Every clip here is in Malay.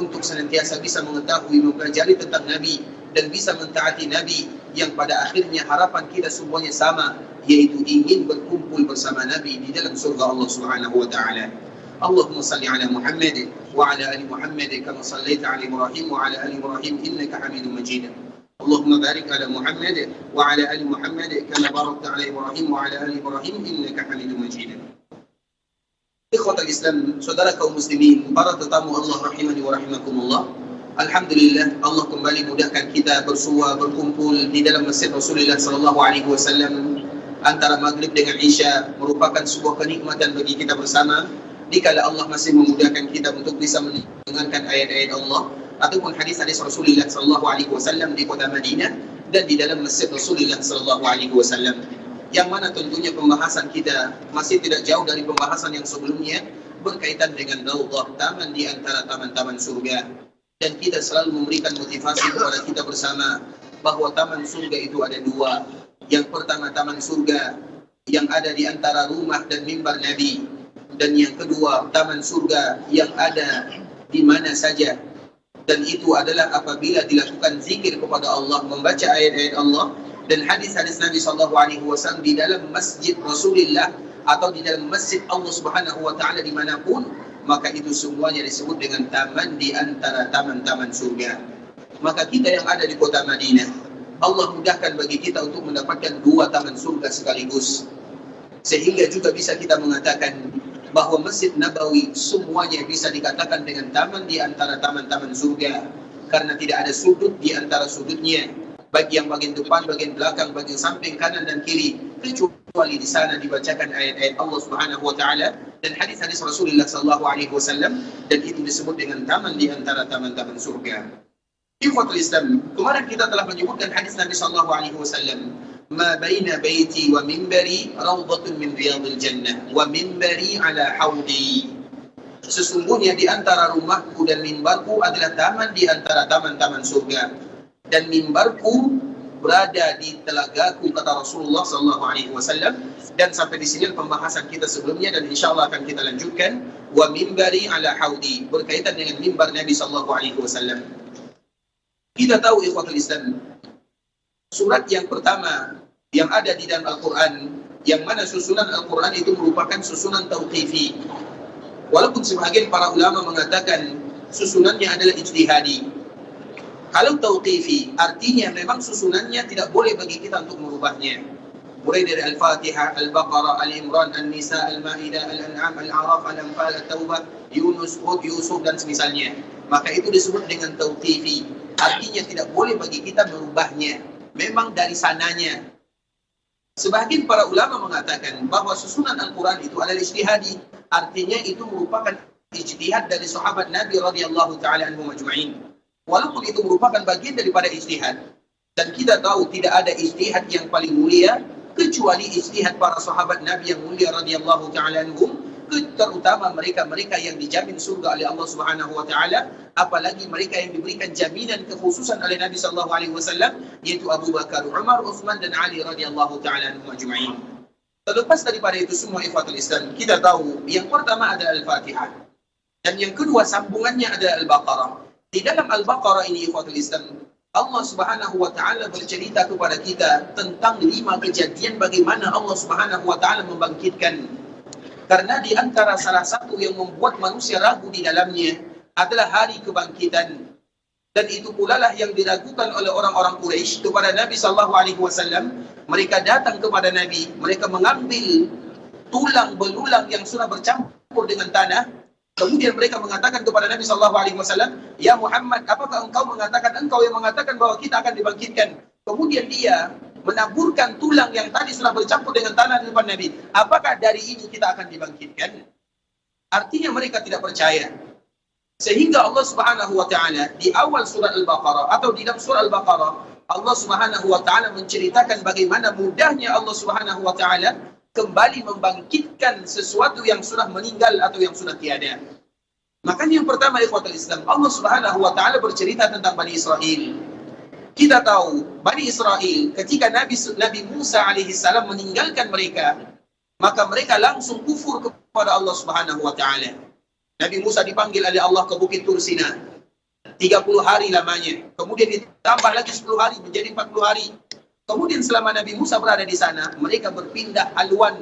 untuk senantiasa bisa mengetahui, mempelajari tentang Nabi dan bisa mentaati Nabi, yang pada akhirnya harapan kita semuanya sama, yaitu ingin berkumpul bersama Nabi di dalam surga Allah Subhanahu wa taala. Allahumma salli ala Muhammad wa ala ali Muhammad kama sallaita ala Ibrahim wa ala ali Ibrahim innaka Hamidum Majid. Allahumma barik ala Muhammad wa ala ali Muhammad kama barakta ala Ibrahim wa ala ali Ibrahim innaka Hamidum Majid. Ikhwatal Islam, saudara kaum muslimin, para tetamu Allah rahimani wa rahimakumullah. Alhamdulillah, Allah kembali mudahkan kita bersua, berkumpul di dalam masjid Rasulullah sallallahu alaihi wasallam antara maghrib dengan isya, merupakan sebuah kenikmatan bagi kita bersama. Dikala Allah masih memudahkan kita untuk bisa mendengarkan ayat-ayat Allah ataupun hadis-hadis Rasulullah sallallahu alaihi wasallam di kota Madinah dan di dalam masjid Rasulullah sallallahu alaihi wasallam, yang mana tentunya pembahasan kita masih tidak jauh dari pembahasan yang sebelumnya berkaitan dengan raudhah, taman di antara taman-taman surga. Dan kita selalu memberikan motivasi kepada kita bersama bahwa taman surga itu ada dua. Yang pertama, taman surga yang ada di antara rumah dan mimbar Nabi, dan yang kedua, taman surga yang ada di mana saja. Dan itu adalah apabila dilakukan zikir kepada Allah, membaca ayat-ayat Allah dan hadis-hadis Nabi SAW di dalam masjid Rasulullah atau di dalam masjid Allah Subhanahu wa taala dimanapun, maka itu semuanya disebut dengan taman di antara taman-taman surga. Maka kita yang ada di kota Madinah, Allah mudahkan bagi kita untuk mendapatkan dua taman surga sekaligus, sehingga juga bisa kita mengatakan bahwa Masjid Nabawi semuanya bisa dikatakan dengan taman di antara taman-taman surga, karena tidak ada sudut di antara sudutnya, baik yang bagian depan, bagian belakang, bagian samping, kanan dan kiri, kecuali di sana dibacakan ayat-ayat Allah Subhanahu wa taala dan hadis-hadis Rasulullah sallallahu alaihi wasallam, dan itu disebut dengan taman di antara taman-taman surga. Ikhwatul Islam, kemarin kita telah menyebutkan hadis Nabi sallallahu alaihi wasallam, ma baina baiti wa minbari rawdatun min riyadil jannah wa minbari ala haudi. Sesungguhnya di antara rumahku dan mimbarku adalah taman di antara taman-taman surga, dan mimbarku berada di telagaku, kata Rasulullah sallallahu alaihi wasallam. Dan sampai di sini pembahasan kita sebelumnya, dan insyaallah akan kita lanjutkan wa minbari ala haudi, berkaitan dengan mimbar Nabi sallallahu alaihi wasallam. Kita tahu ikhwatul Islam, surat yang pertama yang ada di dalam Al-Quran, yang mana susunan Al-Quran itu merupakan susunan tauqifi. Walaupun sebagian para ulama mengatakan susunannya adalah ijtihadi. Kalau tauqifi, artinya memang susunannya tidak boleh bagi kita untuk merubahnya. Mulai dari Al-Fatihah, Al-Baqarah, Al-Imran, Al-Nisa, Al-Ma'idah, Al-An'am, Al-A'raf, Al-Anfal, Al-Taubah, Yunus, Hud, Yusuf dan semisalnya. Maka itu disebut dengan tauqifi. Artinya tidak boleh bagi kita merubahnya. Memang dari sananya. Sebagian para ulama mengatakan bahwa susunan Al-Quran itu adalah ijtihadi. Artinya itu merupakan ijtihad dari sahabat Nabi radhiyallahu ta'ala anhum ajma'in. Walaupun itu merupakan bagian daripada ijtihad. Dan kita tahu tidak ada ijtihad yang paling mulia kecuali ijtihad para sahabat Nabi yang mulia radhiyallahu ta'ala anhum, terutama mereka-mereka yang dijamin surga oleh Allah Subhanahu wa taala, apalagi mereka yang diberikan jaminan kekhususan oleh Nabi sallallahu alaihi wasallam, yaitu Abu Bakar, Umar, Uthman dan Ali radhiyallahu taala anhum ajma'in. Terlepas daripada itu semua ikhwatul Islam, kita tahu yang pertama adalah Al-Fatihah dan yang kedua sambungannya adalah Al-Baqarah. Di dalam Al-Baqarah ini ikhwatul Islam, Allah Subhanahu wa taala bercerita kepada kita tentang 5 kejadian bagaimana Allah Subhanahu wa taala membangkitkan. Karena di antara salah satu yang membuat manusia ragu di dalamnya adalah hari kebangkitan. Dan itu pula lah yang diragukan oleh orang-orang Quraisy kepada Nabi sallallahu alaihi wasallam. Mereka datang kepada Nabi, mereka mengambil tulang belulang yang sudah bercampur dengan tanah. Kemudian mereka mengatakan kepada Nabi sallallahu alaihi wasallam, "Ya Muhammad, apakah engkau yang mengatakan bahwa kita akan dibangkitkan?" Kemudian dia menaburkan tulang yang tadi sudah bercampur dengan tanah di depan Nabi. Apakah dari itu kita akan dibangkitkan? Artinya mereka tidak percaya. Sehingga Allah Subhanahu wa taala di awal surah Al-Baqarah atau di dalam surah Al-Baqarah, Allah Subhanahu wa taala menceritakan bagaimana mudahnya Allah Subhanahu wa taala kembali membangkitkan sesuatu yang sudah meninggal atau yang sudah tiada. Makanya yang pertama ikhwatul Islam, Allah Subhanahu wa taala bercerita tentang Bani Israel. Kita tahu Bani Israel ketika Nabi Musa alaihi salam meninggalkan mereka, maka mereka langsung kufur kepada Allah Subhanahu wa taala. Nabi Musa dipanggil oleh Allah ke Bukit Tur Sina. 30 hari lamanya. Kemudian ditambah lagi 10 hari menjadi 40 hari. Kemudian selama Nabi Musa berada di sana, mereka berpindah haluan.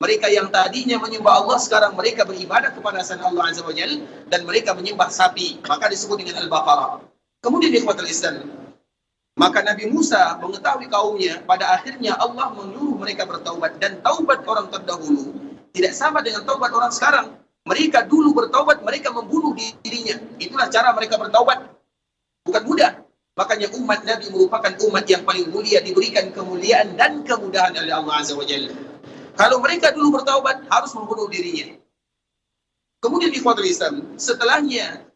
Mereka yang tadinya menyembah Allah, sekarang mereka beribadah kepada selain Allah Azza wa Jalla, dan mereka menyembah sapi. Maka disebut dengan Al-Baqarah. Kemudian ikhwatul Islam, maka Nabi Musa mengetahui kaumnya, pada akhirnya Allah menyuruh mereka bertaubat. Dan taubat orang terdahulu tidak sama dengan taubat orang sekarang. Mereka dulu bertaubat, mereka membunuh dirinya. Itulah cara mereka bertaubat. Bukan mudah. Makanya umat Nabi merupakan umat yang paling mulia, diberikan kemuliaan dan kemudahan oleh Allah Azza wa Jalla. Kalau mereka dulu bertaubat, harus membunuh dirinya. Kemudian ikhwatul Islam, setelahnya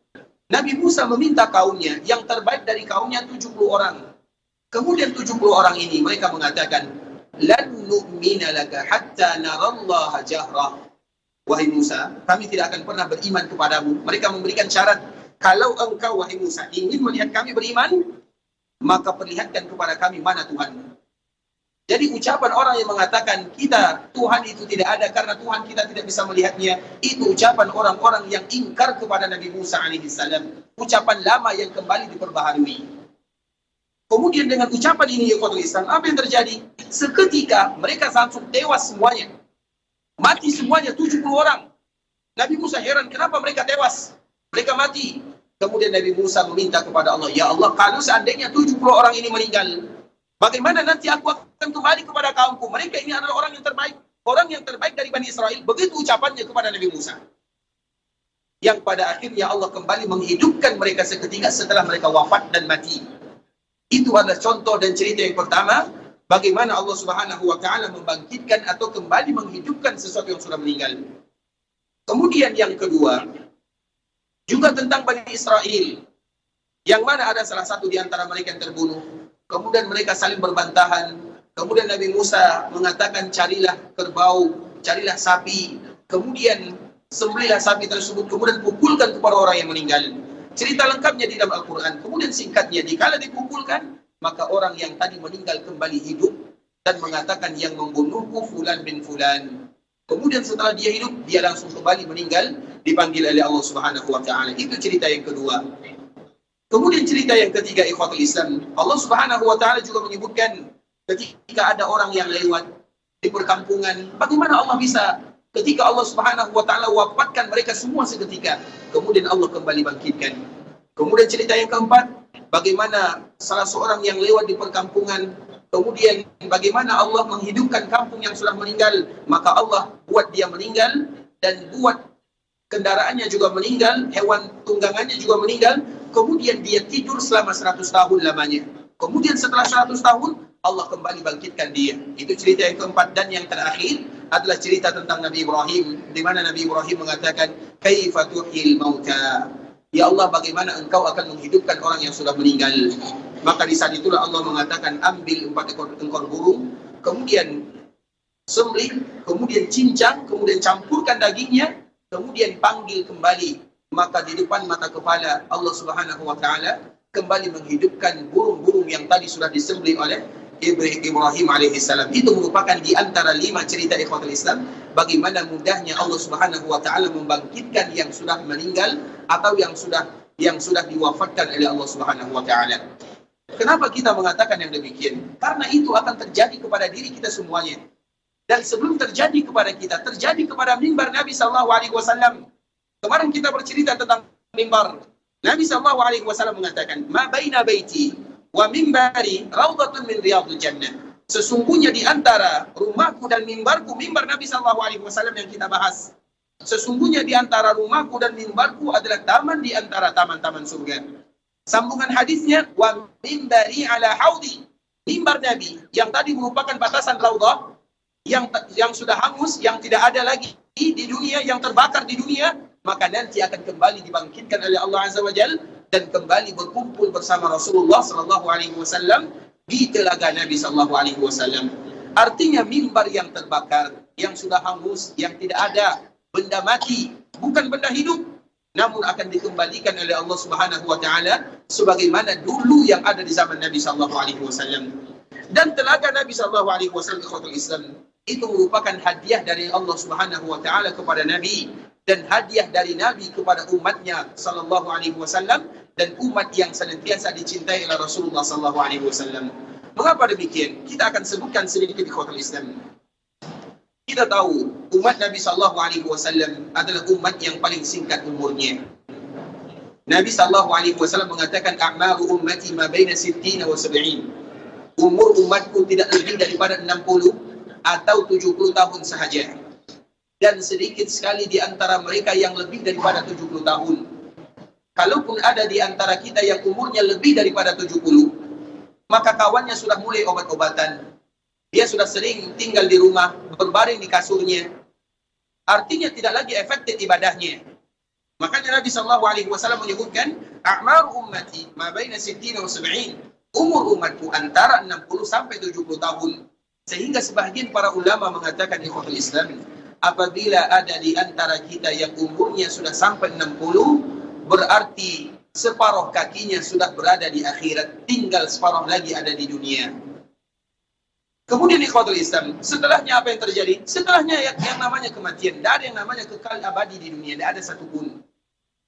Nabi Musa meminta kaumnya, yang terbaik dari kaumnya 70 orang. Kemudian 70 orang ini mereka mengatakan, "Lan nu'mina laka hatta narallaha jahrah." Wahai Musa, kami tidak akan pernah beriman kepadamu. Mereka memberikan syarat, kalau engkau wahai Musa ingin melihat kami beriman, maka perlihatkan kepada kami mana Tuhanmu. Jadi ucapan orang yang mengatakan kita Tuhan itu tidak ada karena Tuhan kita tidak bisa melihatnya, itu ucapan orang-orang yang ingkar kepada Nabi Musa alaihissalam. Ucapan lama yang kembali diperbaharui. Kemudian dengan ucapan ini ya Islam, apa yang terjadi? Seketika mereka langsung tewas semuanya. Mati semuanya 70 orang. Nabi Musa heran kenapa mereka tewas. Mereka mati. Kemudian Nabi Musa meminta kepada Allah, ya Allah, kalau seandainya 70 orang ini meninggal, bagaimana nanti aku akan kembali kepada kaumku? Mereka ini adalah orang yang terbaik. Orang yang terbaik dari Bani Israel. Begitu ucapannya kepada Nabi Musa. Yang pada akhirnya Allah kembali menghidupkan mereka seketika setelah mereka wafat dan mati. Itu adalah contoh dan cerita yang pertama, bagaimana Allah Subhanahu wa Ta'ala membangkitkan atau kembali menghidupkan sesuatu yang sudah meninggal. Kemudian yang kedua, juga tentang Bani Israel, yang mana ada salah satu di antara mereka yang terbunuh. Kemudian mereka saling berbantahan. Kemudian Nabi Musa mengatakan, carilah kerbau, carilah sapi. Kemudian sembelihlah sapi tersebut, kemudian pukulkan kepada orang yang meninggal. Cerita lengkapnya di dalam Al-Quran. Kemudian singkatnya, dikala dipukulkan, maka orang yang tadi meninggal kembali hidup dan mengatakan yang membunuhku fulan bin fulan. Kemudian setelah dia hidup, dia langsung kembali meninggal, dipanggil oleh Allah Subhanahu wa Ta'ala. Itu cerita yang kedua. Kemudian cerita yang ketiga, ikhwatul Islam, Allah Subhanahu wa Ta'ala juga menyebutkan ketika ada orang yang lewat di perkampungan, bagaimana Allah bisa ketika Allah Subhanahu wa Ta'ala wafatkan mereka semua seketika, kemudian Allah kembali bangkitkan. Kemudian cerita yang keempat, bagaimana salah seorang yang lewat di perkampungan, kemudian bagaimana Allah menghidupkan kampung yang sudah meninggal, maka Allah buat dia meninggal dan buat kendaraannya juga meninggal, hewan tunggangannya juga meninggal, kemudian dia tidur selama 100 tahun lamanya. Kemudian setelah 100 tahun, Allah kembali bangkitkan dia. Itu cerita yang keempat. Dan yang terakhir adalah cerita tentang Nabi Ibrahim, di mana Nabi Ibrahim mengatakan, "Kaifa tuhyil mauta?" Ya Allah, bagaimana engkau akan menghidupkan orang yang sudah meninggal? Maka di saat itulah Allah mengatakan, ambil 4 ekor burung, kemudian sembelih, kemudian cincang, kemudian campurkan dagingnya, kemudian panggil kembali. Maka di depan mata kepala Allah Subhanahu wa Ta'ala kembali menghidupkan burung-burung yang tadi sudah disembelih oleh Ibrahim alaihissalam. Itu merupakan di antara 5 cerita ikhwatul Islam, bagaimana mudahnya Allah Subhanahu wa Ta'ala membangkitkan yang sudah meninggal atau yang sudah diwafatkan oleh Allah Subhanahu wa Ta'ala. Kenapa kita mengatakan yang demikian? Karena itu akan terjadi kepada diri kita semuanya. Dan sebelum terjadi kepada kita, terjadi kepada mimbar Nabi sallallahu alaihi wasallam. Kemarin kita bercerita tentang mimbar. Nabi sallallahu alaihi wasallam mengatakan, "Ma baina baiti wa mimbari raudhatun min riyadil jannah." Sesungguhnya di antara rumahku dan mimbarku, mimbar Nabi sallallahu alaihi wasallam yang kita bahas. Sesungguhnya di antara rumahku dan mimbarku adalah taman di antara taman-taman surga. Sambungan hadisnya, "Wa mimbari ala haudi." Mimbar Nabi yang tadi merupakan batasan raudhah yang sudah hangus, yang tidak ada lagi di dunia, yang terbakar di dunia, maka nanti akan kembali dibangkitkan oleh Allah Azza wa Jalla dan kembali berkumpul bersama Rasulullah sallallahu alaihi wasallam di telaga Nabi sallallahu alaihi wasallam. Artinya mimbar yang terbakar, yang sudah hangus, yang tidak ada, benda mati, bukan benda hidup, namun akan dikembalikan oleh Allah Subhanahu wa Ta'ala sebagaimana dulu yang ada di zaman Nabi sallallahu alaihi wasallam. Dan telaga Nabi sallallahu alaihi wasallam ikhwatul Islam itu merupakan hadiah dari Allah Subhanahu wa Ta'ala kepada Nabi, dan hadiah dari Nabi kepada umatnya sallallahu alaihi wasallam, dan umat yang senantiasa dicintai oleh Rasulullah sallallahu alaihi wasallam. Mengapa demikian? Kita akan sebutkan sedikit di ikhwatul Islam. Kita tahu umat Nabi sallallahu alaihi wasallam adalah umat yang paling singkat umurnya. Nabi sallallahu alaihi wasallam mengatakan, a'maru ummati ma baina 60 wa 70. Umur umatku tidak lebih daripada 60 atau 70 tahun sahaja. Dan sedikit sekali di antara mereka yang lebih daripada 70 tahun. Kalaupun ada di antara kita yang umurnya lebih daripada 70, maka kawannya sudah mulai obat-obatan. Dia sudah sering tinggal di rumah, berbaring di kasurnya. Artinya tidak lagi efektif ibadahnya. Makanya Nabi SAW menyebutkan, a'mar ummati ma baina 60 wa 70. Umur umatku antara 60 sampai 70 tahun. Sehingga sebahagian para ulama mengatakan di ikhwatul Islam, apabila ada di antara kita yang umurnya sudah sampai 60, berarti separuh kakinya sudah berada di akhirat, tinggal separuh lagi ada di dunia. Kemudian ikhwatul Islam, setelahnya apa yang terjadi? Setelahnya yang namanya kematian. Tidak ada yang namanya kekal abadi di dunia, tidak ada satupun.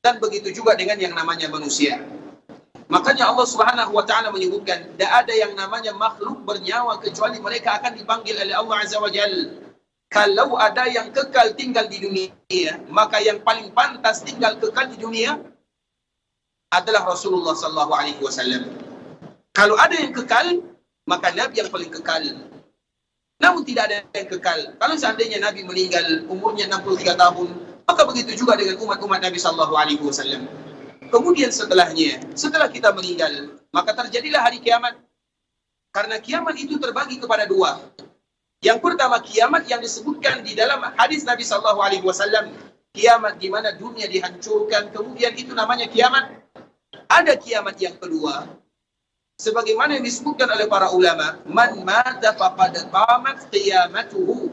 Dan begitu juga dengan yang namanya manusia. Makanya Allah Subhanahu wa taala menyebutkan, tidak ada yang namanya makhluk bernyawa kecuali mereka akan dipanggil oleh Allah Azza wa Jalla. Kalau ada yang kekal tinggal di dunia, maka yang paling pantas tinggal kekal di dunia adalah Rasulullah sallallahu alaihi wasallam. Kalau ada yang kekal, maka Nabi yang paling kekal. Namun tidak ada yang kekal. Kalau seandainya Nabi meninggal umurnya 63 tahun, maka begitu juga dengan umat-umat Nabi sallallahu alaihi wasallam. Kemudian setelahnya, setelah kita meninggal, maka terjadilah hari kiamat. Karena kiamat itu terbagi kepada dua. Yang pertama, kiamat yang disebutkan di dalam hadis Nabi sallallahu alaihi wasallam, kiamat di mana dunia dihancurkan, kemudian itu namanya kiamat. Ada kiamat yang kedua, sebagaimana yang disebutkan oleh para ulama, man mata faqad qamat qiyamatuhu.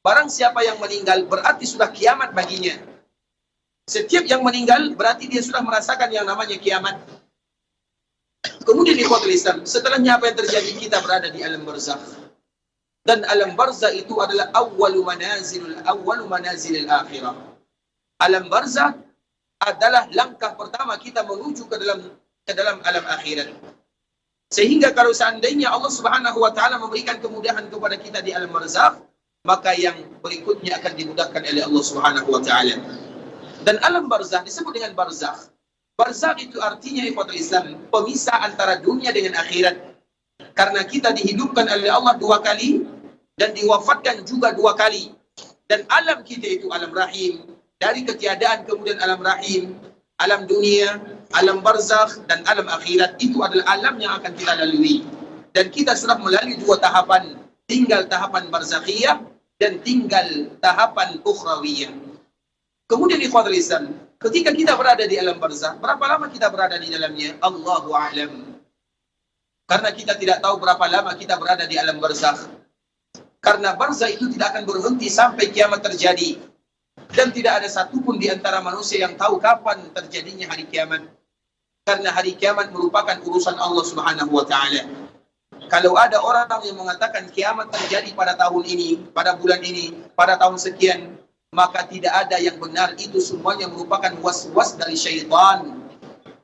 Barang siapa yang meninggal berarti sudah kiamat baginya. Setiap yang meninggal berarti dia sudah merasakan yang namanya kiamat. Kemudian di ikhwatul Islam, setelahnya apa yang terjadi? Kita berada di alam barzakh. Dan alam barzakh itu adalah awwalu manazilil akhirah. Alam barzakh adalah langkah pertama kita menuju ke dalam alam akhirat. Sehingga kalau seandainya Allah Subhanahu wa taala memberikan kemudahan kepada kita di alam barzakh, maka yang berikutnya akan dimudahkan oleh Allah Subhanahu wa taala. Dan alam barzakh disebut dengan barzakh. Barzakh itu artinya ikhwatul Islam, pemisah antara dunia dengan akhirat. Karena kita dihidupkan oleh Allah 2 kali dan diwafatkan juga 2 kali. Dan alam kita itu alam rahim, dari ketiadaan kemudian alam rahim, alam dunia, alam barzakh dan alam akhirat. Itu adalah alam yang akan kita lalui. Dan kita sudah melalui 2 tahapan, tinggal tahapan barzakhiyah dan tinggal tahapan ukhrawiyah. Kemudian ikhwatul Islam, ketika kita berada di alam barzakh, berapa lama kita berada di dalamnya? Allahu a'lam. Karena kita tidak tahu berapa lama kita berada di alam barzakh. Karena barzakh itu tidak akan berhenti sampai kiamat terjadi. Dan tidak ada satupun di antara manusia yang tahu kapan terjadinya hari kiamat. Karena hari kiamat merupakan urusan Allah Subhanahu wa taala. Kalau ada orang yang mengatakan kiamat terjadi pada tahun ini, pada bulan ini, pada tahun sekian, maka tidak ada yang benar. Itu semuanya merupakan was-was dari syaitan.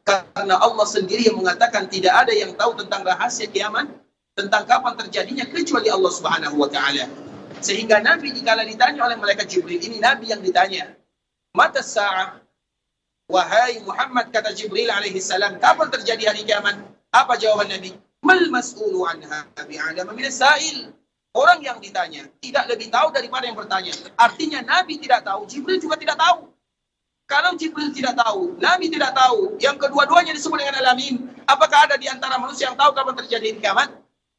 Karena Allah sendiri yang mengatakan tidak ada yang tahu tentang rahasia kiamat, tentang kapan terjadinya kecuali Allah Subhanahu wa taala. Sehingga Nabi dikala ditanya oleh malaikat Jibril, ini Nabi yang ditanya, mata sa'ah, wahai Muhammad, kata Jibril alaihi salam, kapan terjadi hari kiamat? Apa jawaban Nabi? Mal mas'ulu anha bi'alama minas sa'il. Orang yang ditanya tidak lebih tahu daripada yang bertanya. Artinya Nabi tidak tahu, Jibril juga tidak tahu. Kalau Jibril tidak tahu, Nabi tidak tahu, yang kedua-duanya disebut dengan alamin, apakah ada di antara manusia yang tahu kapan terjadi hari kiamat?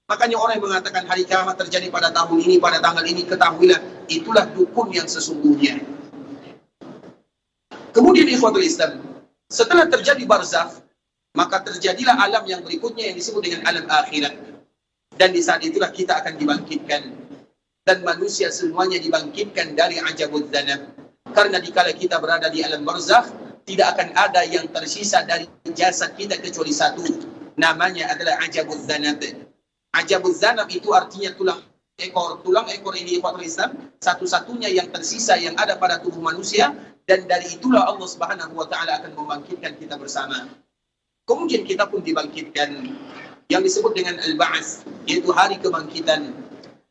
Makanya orang yang mengatakan hari kiamat terjadi pada tahun ini, pada tanggal ini, ketahuilah, itulah dukun yang sesungguhnya. Kemudian ikhwatul Islam, setelah terjadi barzakh, maka terjadilah alam yang berikutnya yang disebut dengan alam akhirat. Dan di saat itulah kita akan dibangkitkan. Dan manusia semuanya dibangkitkan dari ajabul dzanab. Karena dikala kita berada di alam barzakh, tidak akan ada yang tersisa dari jasad kita kecuali satu. Namanya adalah ajabul dzanab. Ajabul dzanab itu artinya tulang ekor. Tulang ekor ini ikhwatul Islam, satu-satunya yang tersisa yang ada pada tubuh manusia dan dari itulah Allah Subhanahu wa taala akan membangkitkan kita bersama. Kemudian kita pun dibangkitkan yang disebut dengan al-ba'ats, yaitu hari kebangkitan,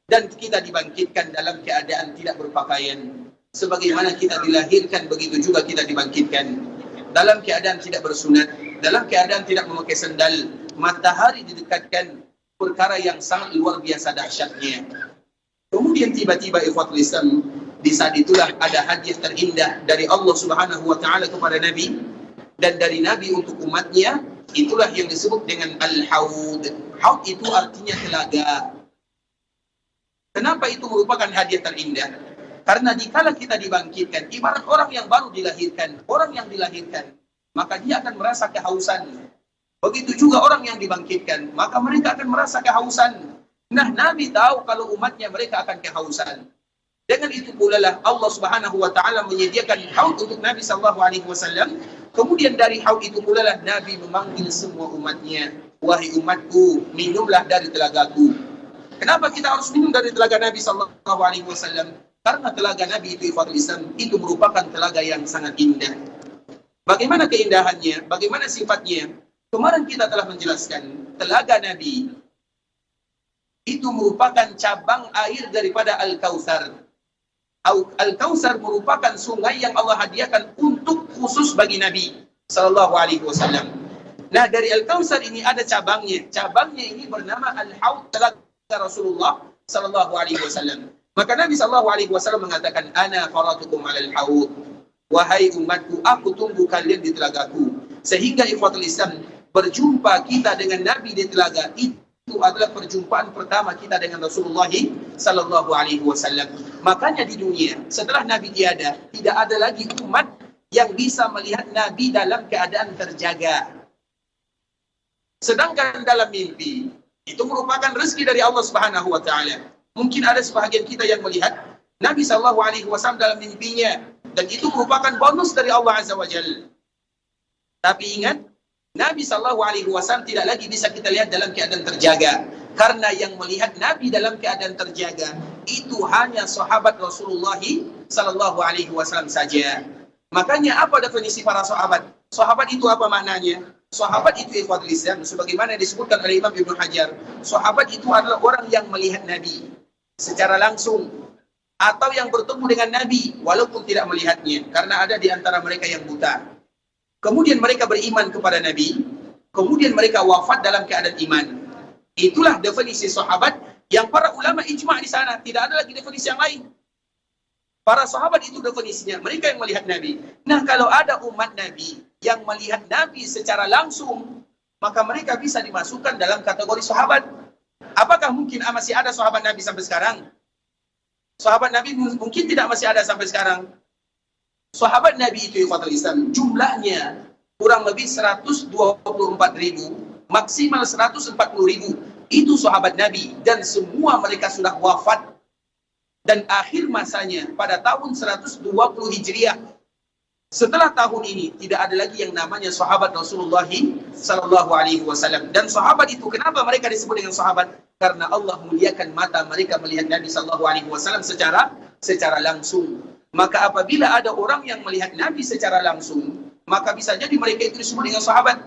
dan kita dibangkitkan dalam keadaan tidak berpakaian. Sebagaimana kita dilahirkan, begitu juga kita dibangkitkan dalam keadaan tidak bersunat, dalam keadaan tidak memakai sendal. Matahari didekatkan, perkara yang sangat luar biasa dahsyatnya. Kemudian tiba-tiba ikhwatul Islam, di saat itulah ada hadiah terindah dari Allah Subhanahu wa taala kepada Nabi dan dari Nabi untuk umatnya. Itulah yang disebut dengan al-haud. Haud itu artinya telaga. Kenapa itu merupakan hadiah terindah? Karena dikala kita dibangkitkan, ibarat orang yang baru dilahirkan, orang yang dilahirkan, maka dia akan merasa kehausan. Begitu juga orang yang dibangkitkan, maka mereka akan merasa kehausan. Nah, Nabi tahu kalau umatnya mereka akan kehausan. Dengan itu pula lah Allah Subhanahu wa taala menyediakan haud untuk Nabi sallallahu alaihi wasallam. Kemudian dari haud itu pula lah Nabi memanggil semua umatnya, wahai umatku, minumlah dari telagaku. Kenapa kita harus minum dari telaga Nabi sallallahu alaihi wasallam? Karena telaga Nabi itu ikhwatul Islam, itu merupakan telaga yang sangat indah. Bagaimana keindahannya? Bagaimana sifatnya? Kemarin kita telah menjelaskan, telaga Nabi itu merupakan cabang air daripada Al-Kautsar. Al-Kautsar merupakan sungai yang Allah hadiahkan untuk khusus bagi Nabi sallallahu alaihi wasallam. Nah, dari Al-Kautsar ini ada cabangnya. Cabangnya ini bernama Al-Haud, telaga Rasulullah sallallahu alaihi wasallam. Maka Nabi sallallahu alaihi wasallam mengatakan, ana faratukum 'alal haud. Wahai umatku, aku tunggu kalian di telagaku. Sehingga ikhwatul Islam, berjumpa kita dengan Nabi di telaga itu adalah perjumpaan pertama kita dengan Rasulullah sallallahu alaihi wasallam. Makanya di dunia setelah Nabi tiada, tidak ada lagi umat yang bisa melihat Nabi dalam keadaan terjaga. Sedangkan dalam mimpi itu merupakan rezeki dari Allah Subhanahu wa taala. Mungkin ada sebahagian kita yang melihat Nabi sallallahu alaihi wasallam dalam mimpinya, dan itu merupakan bonus dari Allah Azza wa Jalla. Tapi ingat, Nabi sallallahu alaihi wasallam tidak lagi bisa kita lihat dalam keadaan terjaga, karena yang melihat Nabi dalam keadaan terjaga itu hanya sahabat Rasulullah sallallahu alaihi wasallam saja. Makanya apa definisi para sahabat? Sahabat itu apa maknanya? Sahabat itu ikhwatul Islam, sebagaimana disebutkan oleh Imam Ibnu Hajar, sahabat itu adalah orang yang melihat Nabi secara langsung, atau yang bertemu dengan Nabi walaupun tidak melihatnya, karena ada di antara mereka yang buta. Kemudian mereka beriman kepada Nabi, kemudian mereka wafat dalam keadaan iman. Itulah definisi sahabat yang para ulama ijma' di sana, tidak ada lagi definisi yang lain. Para sahabat itu definisinya, mereka yang melihat Nabi. Nah, kalau ada umat Nabi yang melihat Nabi secara langsung, maka mereka bisa dimasukkan dalam kategori sahabat. Apakah mungkin masih ada sahabat Nabi sampai sekarang? Sahabat Nabi mungkin tidak masih ada sampai sekarang. Sahabat Nabi itu ikhwatul Islam, jumlahnya kurang lebih 124.000, maksimal 140.000. Itu sahabat Nabi, dan semua mereka sudah wafat. Dan akhir masanya pada tahun 120 Hijriah. Setelah tahun ini tidak ada lagi yang namanya sahabat Rasulullah sallallahu alaihi wasallam. Dan sahabat itu kenapa mereka disebut dengan sahabat? Karena Allah muliakan mata mereka melihat Nabi sallallahu alaihi wasallam secara langsung. Maka apabila ada orang yang melihat Nabi secara langsung, maka bisa jadi mereka itu disebut dengan sahabat.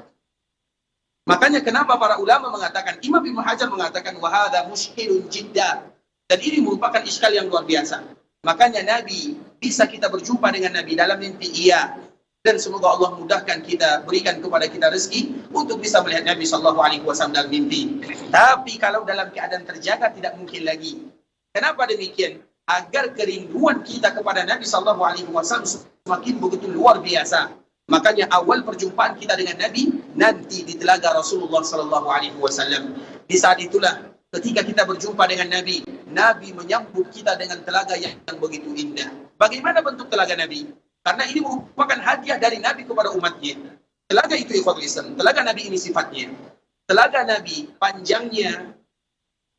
Makanya kenapa para ulama mengatakan, Imam Ibnu Hajar mengatakan wa hadza mushkilun jidda. Dan ini merupakan iskal yang luar biasa. Makanya Nabi, bisa kita berjumpa dengan Nabi dalam mimpi, iya. Dan semoga Allah mudahkan kita, berikan kepada kita rezeki untuk bisa melihat Nabi SAW dalam mimpi. Tapi kalau dalam keadaan terjaga tidak mungkin lagi. Kenapa demikian? Agar kerinduan kita kepada Nabi SAW semakin begitu luar biasa. Makanya awal perjumpaan kita dengan Nabi nanti di telaga Rasulullah SAW. Di saat itulah ketika kita berjumpa dengan Nabi, Nabi menyambut kita dengan telaga yang begitu indah. Bagaimana bentuk telaga Nabi? Karena ini merupakan hadiah dari Nabi kepada umatnya. Telaga itu ikhwatul Islam, telaga Nabi ini sifatnya. Telaga Nabi panjangnya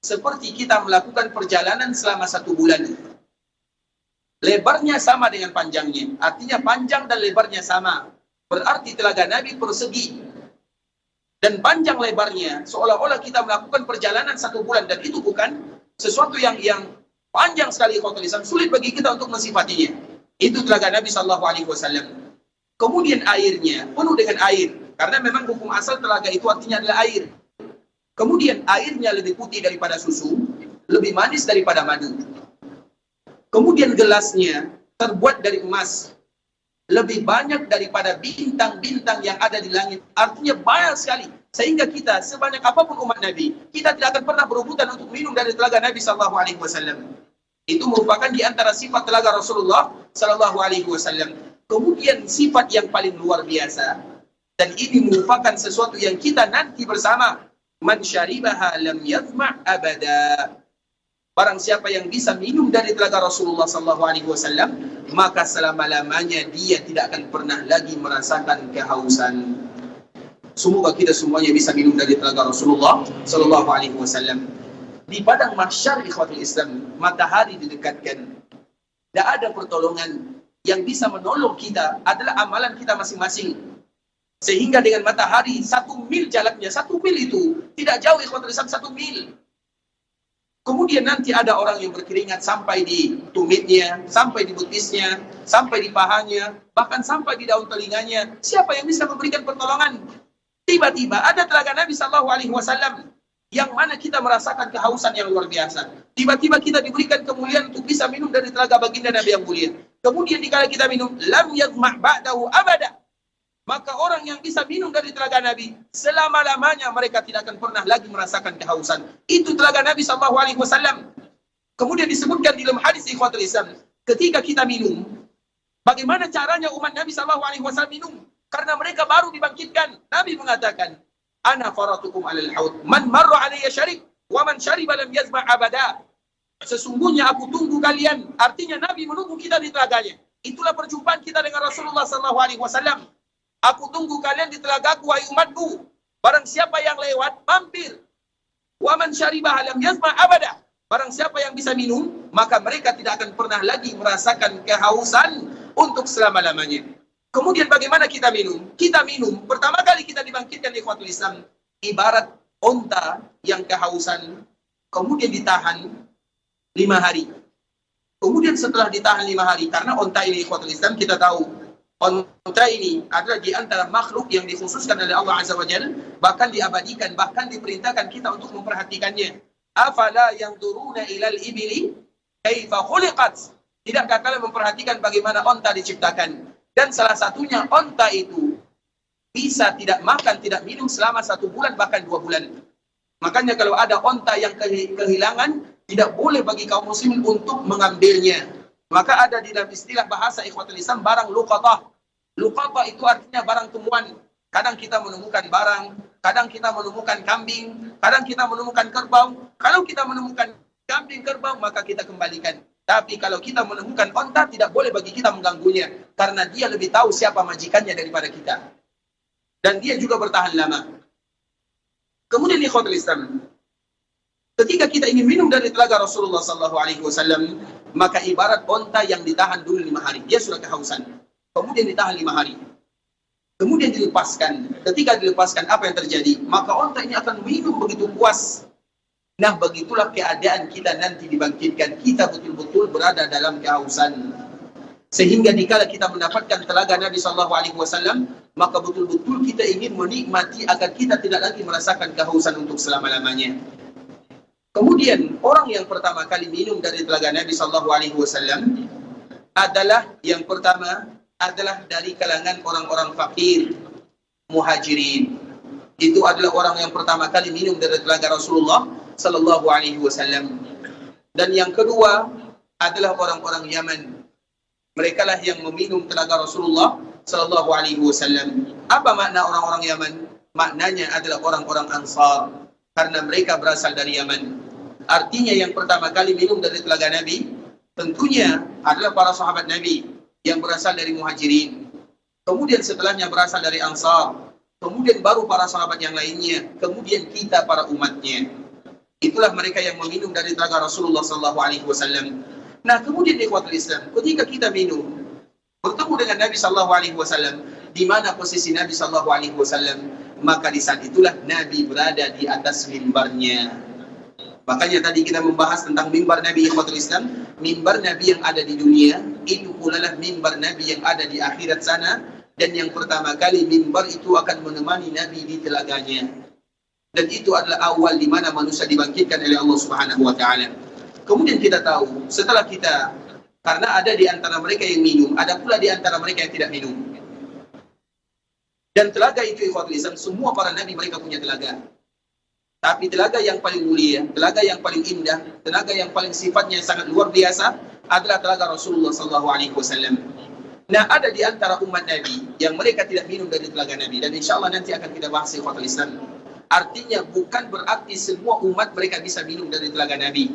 seperti kita melakukan perjalanan selama 1 bulan. Lebarnya sama dengan panjangnya. Artinya panjang dan lebarnya sama. Berarti telaga Nabi persegi. Dan panjang lebarnya seolah-olah kita melakukan perjalanan 1 bulan. Dan itu bukan sesuatu yang panjang sekali ikhwatul Islam. Sulit bagi kita untuk mensifatinya. Itu telaga Nabi Shallallahu Alaihi Wasallam. Kemudian airnya penuh dengan air, karena memang hukum asal telaga itu artinya adalah air. Kemudian airnya lebih putih daripada susu, lebih manis daripada madu. Kemudian gelasnya terbuat dari emas, lebih banyak daripada bintang-bintang yang ada di langit. Artinya banyak sekali. Sehingga kita sebanyak apapun umat Nabi, kita tidak akan pernah berebutan untuk minum dari telaga Nabi Sallallahu Alaihi Wasallam. Itu merupakan di antara sifat telaga Rasulullah Sallallahu Alaihi Wasallam. Kemudian sifat yang paling luar biasa, dan ini merupakan sesuatu yang kita nanti bersama. Man syaribaha lam yadhma' abada. Barang siapa yang bisa minum dari telaga Rasulullah Sallallahu Alaihi Wasallam, maka selama-lamanya dia tidak akan pernah lagi merasakan kehausan. Semoga kita semuanya bisa minum dari telaga Rasulullah Sallallahu Alaihi Wasallam. Di padang mahsyar ikhwatul Islam, matahari didekatkan. Tidak ada pertolongan. Yang bisa menolong kita adalah amalan kita masing-masing. Sehingga dengan matahari 1 mil jaraknya, 1 mil itu tidak jauh ikhwatul Islam, 1 mil. Kemudian nanti ada orang yang berkeringat sampai di tumitnya, sampai di betisnya, sampai di pahanya, bahkan sampai di daun telinganya. Siapa yang bisa memberikan pertolongan? Tiba-tiba ada telaga Nabi Sallallahu Alaihi Wasallam yang mana kita merasakan kehausan yang luar biasa. Tiba-tiba kita diberikan kemuliaan untuk bisa minum dari telaga baginda Nabi yang mulia. Kemudian dikala kita minum, lam yadhma' ba'dahu abada. Maka orang yang bisa minum dari telaga Nabi, selama-lamanya mereka tidak akan pernah lagi merasakan kehausan. Itu telaga Nabi Sallallahu Alaihi Wasallam. Kemudian disebutkan di dalam hadis ikhwatul Islam, ketika kita minum, bagaimana caranya umat Nabi Sallallahu Alaihi Wasallam minum? Karena mereka baru dibangkitkan. Nabi mengatakan, Ana faratukum alal haud, man marra alayya syarib, wa man syariba lam yazma' abada. Sesungguhnya aku tunggu kalian. Artinya Nabi menunggu kita di telaganya. Itulah perjumpaan kita dengan Rasulullah Sallallahu Alaihi Wasallam. Aku tunggu kalian di telagaku, wahai umatku. Barang siapa yang lewat, mampir. Wa man syaribah lam yazma' abada. Barang siapa yang bisa minum, maka mereka tidak akan pernah lagi merasakan kehausan untuk selama-lamanya. Kemudian bagaimana kita minum? Kita minum, pertama kali kita dibangkitkan di ikhwatul Islam, ibarat onta yang kehausan, kemudian ditahan 5 hari. Kemudian setelah ditahan 5 hari, karena onta ini ikhwatul Islam kita tahu, onta ini adalah di antara makhluk yang dikhususkan oleh Allah Azza wa Jalla, bahkan diabadikan, bahkan diperintahkan kita untuk memperhatikannya. Afala yanzuruna ilal ibili kaifa khuliqat. Tidakkah kalian memperhatikan bagaimana onta diciptakan? Dan salah satunya onta itu bisa tidak makan, tidak minum selama 1 bulan, bahkan 2 bulan. Makanya kalau ada onta yang kehilangan, tidak boleh bagi kaum muslimin untuk mengambilnya. Maka ada di dalam istilah bahasa ikhwatul Islam barang luqatah. Luqatah itu artinya barang temuan. Kadang kita menemukan barang, kadang kita menemukan kambing, kadang kita menemukan kerbau. Kalau kita menemukan kambing, kerbau, maka kita kembalikan. Tapi kalau kita menemukan onta, tidak boleh bagi kita mengganggunya. Karena dia lebih tahu siapa majikannya daripada kita. Dan dia juga bertahan lama. Kemudian ikhwatul Islam, ketika kita ingin minum dari telaga Rasulullah SAW, maka ibarat onta yang ditahan dulu 5 hari. Dia sudah kehausan. Kemudian ditahan 5 hari. Kemudian dilepaskan. Ketika dilepaskan, apa yang terjadi? Maka onta ini akan minum begitu puas. Nah, begitulah keadaan kita nanti dibangkitkan. Kita betul-betul berada dalam kehausan. Sehingga dikala kita mendapatkan telaga Nabi SAW, maka betul-betul kita ingin menikmati agar kita tidak lagi merasakan kehausan untuk selama-lamanya. Kemudian, orang yang pertama kali minum dari telaga Nabi SAW adalah, yang pertama, adalah dari kalangan orang-orang fakir, muhajirin. Itu adalah orang yang pertama kali minum dari telaga Rasulullah Sallallahu Alaihi Wasallam. Dan yang kedua adalah orang-orang Yaman. Mereka lah yang meminum telaga Rasulullah Sallallahu Alaihi Wasallam. Apa makna orang-orang Yaman? Maknanya adalah orang-orang Ansar, karena mereka berasal dari Yaman. Artinya yang pertama kali minum dari telaga Nabi tentunya adalah para sahabat Nabi yang berasal dari Muhajirin. Kemudian setelahnya berasal dari Ansar. Kemudian baru para sahabat yang lainnya. Kemudian kita para umatnya. Itulah mereka yang meminum dari telaga Rasulullah SAW. Nah, kemudian ikhwatul Islam, ketika kita minum, bertemu dengan Nabi SAW, di mana posisi Nabi SAW, maka di saat itulah Nabi berada di atas mimbarnya. Makanya tadi kita membahas tentang mimbar Nabi ikhwatul Islam. Mimbar Nabi yang ada di dunia, itu pula lah mimbar Nabi yang ada di akhirat sana. Dan yang pertama kali mimbar itu akan menemani Nabi di telaganya. Dan itu adalah awal di mana manusia dibangkitkan oleh Allah Subhanahu wa Ta'ala. Kemudian kita tahu, setelah kita, karena ada di antara mereka yang minum, ada pula di antara mereka yang tidak minum. Dan telaga itu ikhwatul Islam, semua para Nabi mereka punya telaga. Tapi telaga yang paling mulia, telaga yang paling indah, telaga yang paling sifatnya sangat luar biasa adalah telaga Rasulullah SAW. Nah, ada di antara umat Nabi yang mereka tidak minum dari telaga Nabi, dan insya Allah nanti akan kita bahas ikhwatul Islam. Artinya bukan berarti semua umat mereka bisa minum dari telaga Nabi.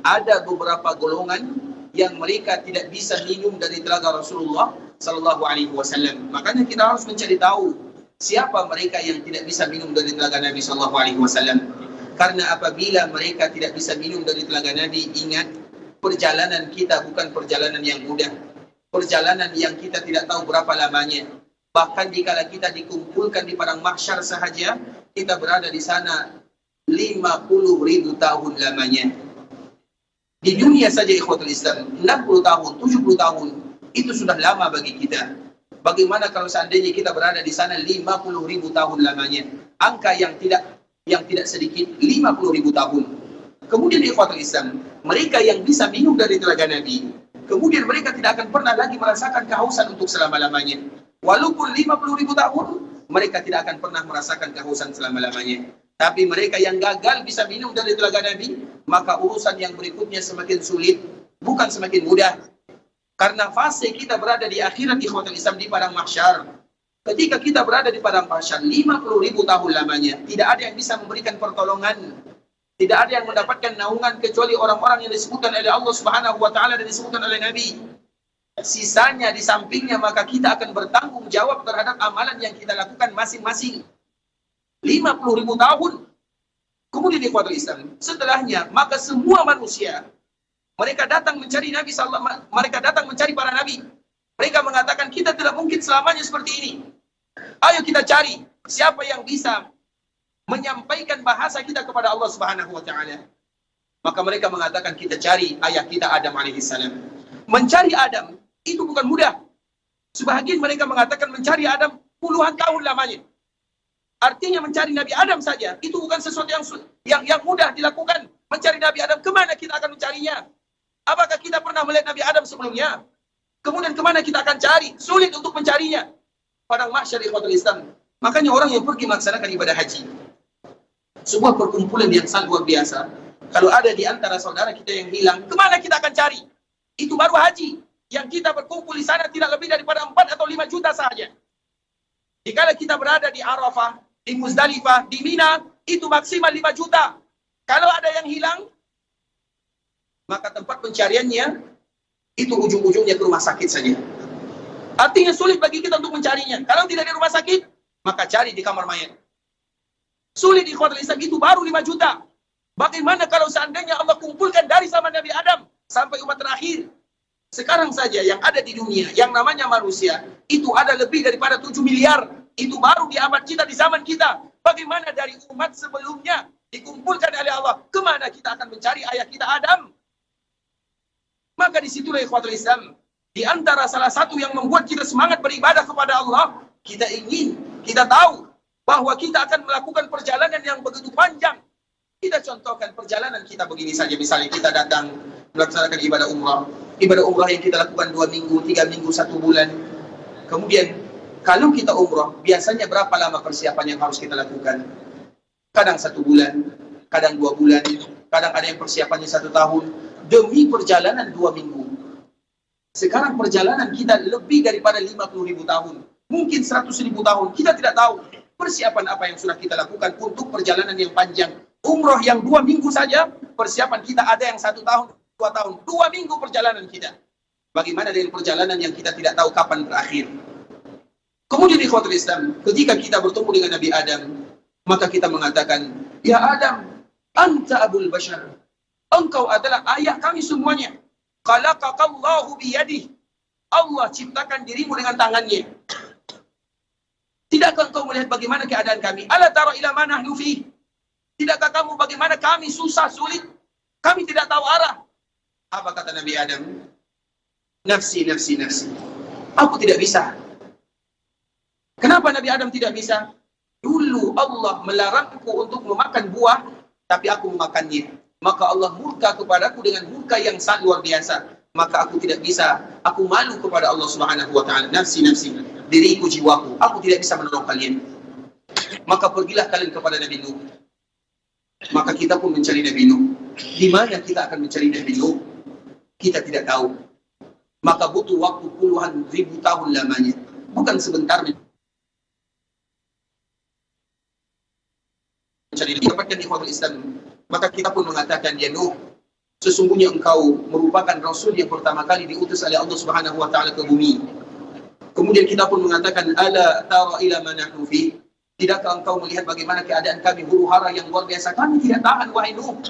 Ada beberapa golongan yang mereka tidak bisa minum dari telaga Rasulullah SAW. Makanya kita harus mencari tahu siapa mereka yang tidak bisa minum dari telaga Nabi SAW. Karena apabila mereka tidak bisa minum dari telaga Nabi, ingat, perjalanan kita bukan perjalanan yang mudah. Perjalanan yang kita tidak tahu berapa lamanya. Bahkan jika kita dikumpulkan di padang mahsyar sahaja, kita berada di sana 50.000 tahun lamanya. Di dunia saja ikhwatul Islam, 60 tahun, 70 tahun, itu sudah lama bagi kita. Bagaimana kalau seandainya kita berada di sana 50.000 tahun lamanya? Angka yang tidak sedikit, 50.000 tahun. Kemudian ikhwatul Islam, mereka yang bisa minum dari telaga Nabi, kemudian mereka tidak akan pernah lagi merasakan kehausan untuk selama-lamanya. Walaupun 50.000 tahun, mereka tidak akan pernah merasakan kehausan selama-lamanya. Tapi mereka yang gagal bisa minum dari telaga Nabi, maka urusan yang berikutnya semakin sulit, bukan semakin mudah. Karena fase kita berada di akhirat ikhwatul Islam di padang mahsyar. Ketika kita berada di padang mahsyar 50.000 tahun lamanya, tidak ada yang bisa memberikan pertolongan. Tidak ada yang mendapatkan naungan kecuali orang-orang yang disebutkan oleh Allah Subhanahu wa Ta'ala dan disebutkan oleh Nabi. Sisanya di sampingnya, maka kita akan bertanggung jawab terhadap amalan yang kita lakukan masing-masing. 50.000 tahun. Kemudian ikhwatul Islam, setelahnya maka semua manusia mereka datang mencari Nabi sallallahu, mereka datang mencari para nabi. Mereka mengatakan kita tidak mungkin selamanya seperti ini. Ayo kita cari siapa yang bisa menyampaikan bahasa kita kepada Allah Subhanahu wa Ta'ala. Maka mereka mengatakan kita cari ayah kita Adam alaihissalam. Mencari Adam itu bukan mudah. Sebahagian mereka mengatakan mencari Adam puluhan tahun lamanya. Artinya mencari Nabi Adam saja itu bukan sesuatu yang mudah dilakukan. Mencari Nabi Adam, kemana kita akan mencarinya? Apakah kita pernah melihat Nabi Adam sebelumnya? Kemudian kemana kita akan cari? Sulit untuk mencarinya. Padang mahsyar ikhwatul Islam. Makanya orang yang pergi melaksanakan ibadah haji, sebuah perkumpulan yang sangat luar biasa. Kalau ada di antara saudara kita yang hilang, kemana kita akan cari? Itu baru haji. Yang kita berkumpul di sana tidak lebih daripada 4 atau 5 juta saja. Jika kita berada di Arafah, di Muzdalifah, di Mina, itu maksimal 5 juta. Kalau ada yang hilang, maka tempat pencariannya itu ujung-ujungnya ke rumah sakit saja. Artinya sulit bagi kita untuk mencarinya. Kalau tidak di rumah sakit, maka cari di kamar mayat. Sulit di ikhwatul Islam, itu baru 5 juta. Bagaimana kalau seandainya Allah kumpulkan dari zaman Nabi Adam sampai umat terakhir? Sekarang saja yang ada di dunia, yang namanya manusia, itu ada lebih daripada 7 miliar. Itu baru di abad kita, di zaman kita. Bagaimana dari umat sebelumnya dikumpulkan oleh Allah? Kemana kita akan mencari ayah kita Adam? Maka disitulah ikhwatul Islam, di antara salah satu yang membuat kita semangat beribadah kepada Allah, kita tahu bahwa kita akan melakukan perjalanan yang begitu panjang. Kita contohkan perjalanan kita begini saja, misalnya kita datang melaksanakan ibadah umrah. Ibadah umrah yang kita lakukan 2 minggu, 3 minggu, 1 bulan. Kemudian kalau kita umrah, biasanya berapa lama persiapan yang harus kita lakukan? Kadang 1 bulan, kadang 2 bulan, kadang ada yang persiapannya 1 tahun. Demi perjalanan 2 minggu. Sekarang perjalanan kita lebih daripada 50.000 tahun. Mungkin 100.000 tahun. Kita tidak tahu persiapan apa yang sudah kita lakukan untuk perjalanan yang panjang. Umroh yang 2 minggu saja, persiapan kita ada yang 1 tahun, 2 tahun. 2 minggu perjalanan kita. Bagaimana dengan perjalanan yang kita tidak tahu kapan berakhir? Kemudian ikhwatul Islam, ketika kita bertemu dengan Nabi Adam, maka kita mengatakan, ya Adam, anta abul bashar. Engkau adalah ayah kami semuanya. Khalaqakallahu biyadih. Allah ciptakan dirimu dengan tangannya. Tidakkah engkau melihat bagaimana keadaan kami? Ala tara ila ma nahnu fi? Tidakkah kamu bagaimana kami susah sulit? Kami tidak tahu arah. Apa kata Nabi Adam? Nafsi, nafsi, nafsi. Aku tidak bisa. Kenapa Nabi Adam tidak bisa? Dulu Allah melarangku untuk memakan buah, tapi aku memakannya. Maka Allah murka kepadaku dengan murka yang sangat luar biasa. Maka aku tidak bisa. Aku malu kepada Allah Subhanahu wa Ta'ala. Nafsi, nafsi. Diriku, jiwaku. Aku tidak bisa menolong kalian. Maka pergilah kalian kepada Nabi Nuh. Maka kita pun mencari Nabi Nuh. Di mana kita akan mencari Nabi Nuh? Kita tidak tahu. Maka butuh waktu puluhan ribu tahun lamanya. Bukan sebentar mencari dapatkan ikhwatul Islam. Maka kita pun mengatakan, ya Nuh, sesungguhnya engkau merupakan Rasul yang pertama kali diutus oleh Allah Subhanahu wa Ta'ala ke bumi. Kemudian kita pun mengatakan, ala tara ila ma nahnu fi. Tidakkah engkau melihat bagaimana keadaan kami, huru hara yang luar biasa? Kami tidak tahan, wahai Nuh.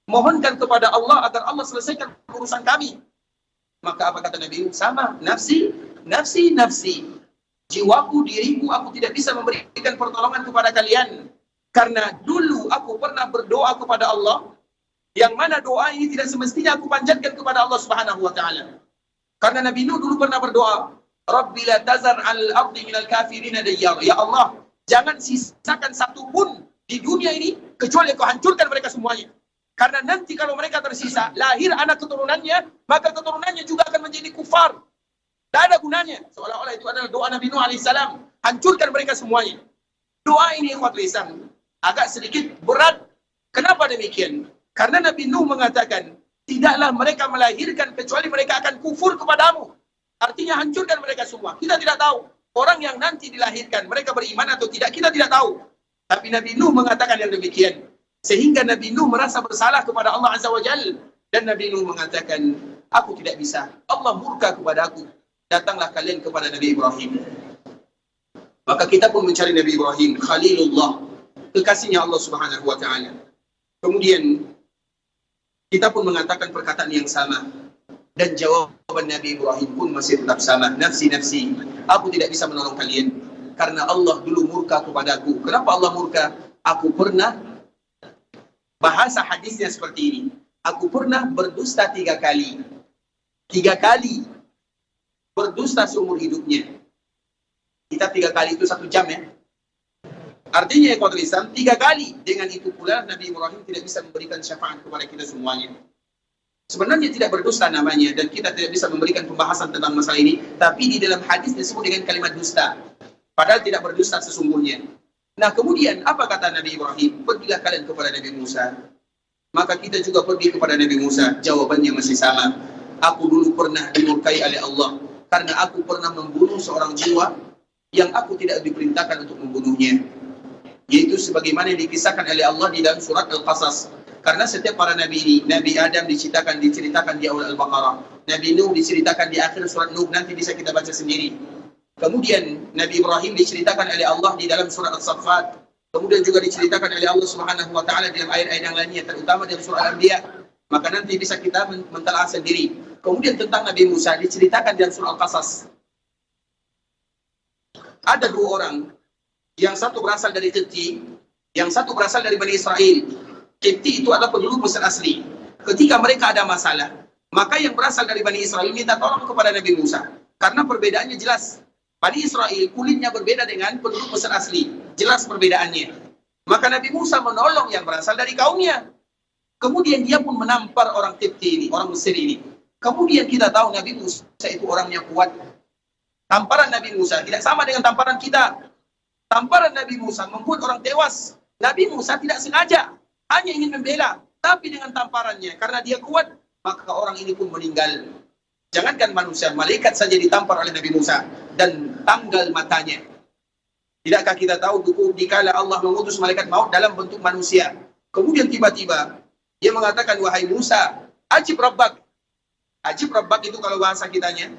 Mohonkan kepada Allah agar Allah selesaikan urusan kami. Maka apa kata Nabi? Sama, nafsi, nafsi, nafsi. Jiwaku, diriku, aku tidak bisa memberikan pertolongan kepada kalian. Karena dulu aku pernah berdoa kepada Allah, yang mana doa ini tidak semestinya aku panjatkan kepada Allah Subhanahu wa Ta'ala. Karena Nabi Nuh dulu pernah berdoa, Rabbi la tazar al-ardi minal kafirina dayyar. Ya Allah, jangan sisakan satu pun di dunia ini kecuali kau hancurkan mereka semuanya. Karena nanti kalau mereka tersisa, lahir anak keturunannya, maka keturunannya juga akan menjadi kufar. Tidak ada gunanya. Seolah-olah itu adalah doa Nabi Nuh alaihissalam. Hancurkan mereka semuanya. Doa ini ikhwatul Islam agak sedikit berat. Kenapa demikian? Karena Nabi Nuh mengatakan, tidaklah mereka melahirkan kecuali mereka akan kufur kepadamu. Artinya hancurkan mereka semua. Kita tidak tahu. Orang yang nanti dilahirkan, mereka beriman atau tidak, kita tidak tahu. Tapi Nabi Nuh mengatakan yang demikian. Sehingga Nabi Nuh merasa bersalah kepada Allah Azza wa Jal. Dan Nabi Nuh mengatakan, aku tidak bisa. Allah murka kepada aku. Datanglah kalian kepada Nabi Ibrahim. Maka kita pun mencari Nabi Ibrahim, Khalilullah, kekasihnya Allah Subhanahu wa Ta'ala. Kemudian kita pun mengatakan perkataan yang sama. Dan jawaban Nabi Ibrahim pun masih tetap sama. Nafsi, nafsi. Aku tidak bisa menolong kalian. Karena Allah dulu murka kepadaku. Kenapa Allah murka? Aku pernah, bahasa hadisnya seperti ini. Aku pernah berdusta 3 kali. 3 kali berdusta seumur hidupnya. Kita 3 kali itu 1 jam ya. Artinya ya ikhwatul Islam, 3 kali. Dengan itu pula Nabi Ibrahim tidak bisa memberikan syafaat kepada kita semuanya. Sebenarnya tidak berdusta namanya. Dan kita tidak bisa memberikan pembahasan tentang masalah ini. Tapi di dalam hadis disebut dengan kalimat dusta. Padahal tidak berdusta sesungguhnya. Nah kemudian apa kata Nabi Ibrahim? Pergilah kalian kepada Nabi Musa. Maka kita juga pergi kepada Nabi Musa. Jawabannya masih sama. Aku dulu pernah dimurkai oleh Allah. Karena aku pernah membunuh seorang jiwa yang aku tidak diperintahkan untuk membunuhnya. Yaitu sebagaimana yang dikisahkan oleh Allah di dalam surat Al-Qasas. Karena setiap para nabi ini, Nabi Adam diceritakan di awal Al-Baqarah. Nabi Nuh diceritakan di akhir surat Nuh, nanti bisa kita baca sendiri. Kemudian Nabi Ibrahim diceritakan oleh Allah di dalam surat As-Saffat. Kemudian juga diceritakan oleh Allah Subhanahu wa Ta'ala dalam ayat-ayat yang lainnya, terutama dalam surah Al-Anbiya. Maka nanti bisa kita mentelaah sendiri. Kemudian tentang Nabi Musa diceritakan dalam surah Al-Qasas. Ada 2 orang, yang satu berasal dari Qibti, yang satu berasal dari Bani Israel. Qibti itu adalah penduduk Mesir asli. Ketika mereka ada masalah, maka yang berasal dari Bani Israel minta tolong kepada Nabi Musa. Karena perbedaannya jelas. Bani Israel kulitnya berbeda dengan penduduk Mesir asli. Jelas perbedaannya. Maka Nabi Musa menolong yang berasal dari kaumnya. Kemudian dia pun menampar orang Qibti ini, orang Mesir ini. Kemudian kita tahu Nabi Musa itu orangnya kuat. Tamparan Nabi Musa tidak sama dengan tamparan kita. Tamparan Nabi Musa membuat orang tewas. Nabi Musa tidak sengaja, hanya ingin membela. Tapi dengan tamparannya, karena dia kuat, maka orang ini pun meninggal. Jangankan manusia, malaikat saja ditampar oleh Nabi Musa. Dan tanggal matanya. Tidakkah kita tahu dikala Allah mengutus malaikat maut dalam bentuk manusia. Kemudian tiba-tiba, dia mengatakan, wahai Musa, ajib rabbak. Ajib rabbak itu kalau bahasa kitanya.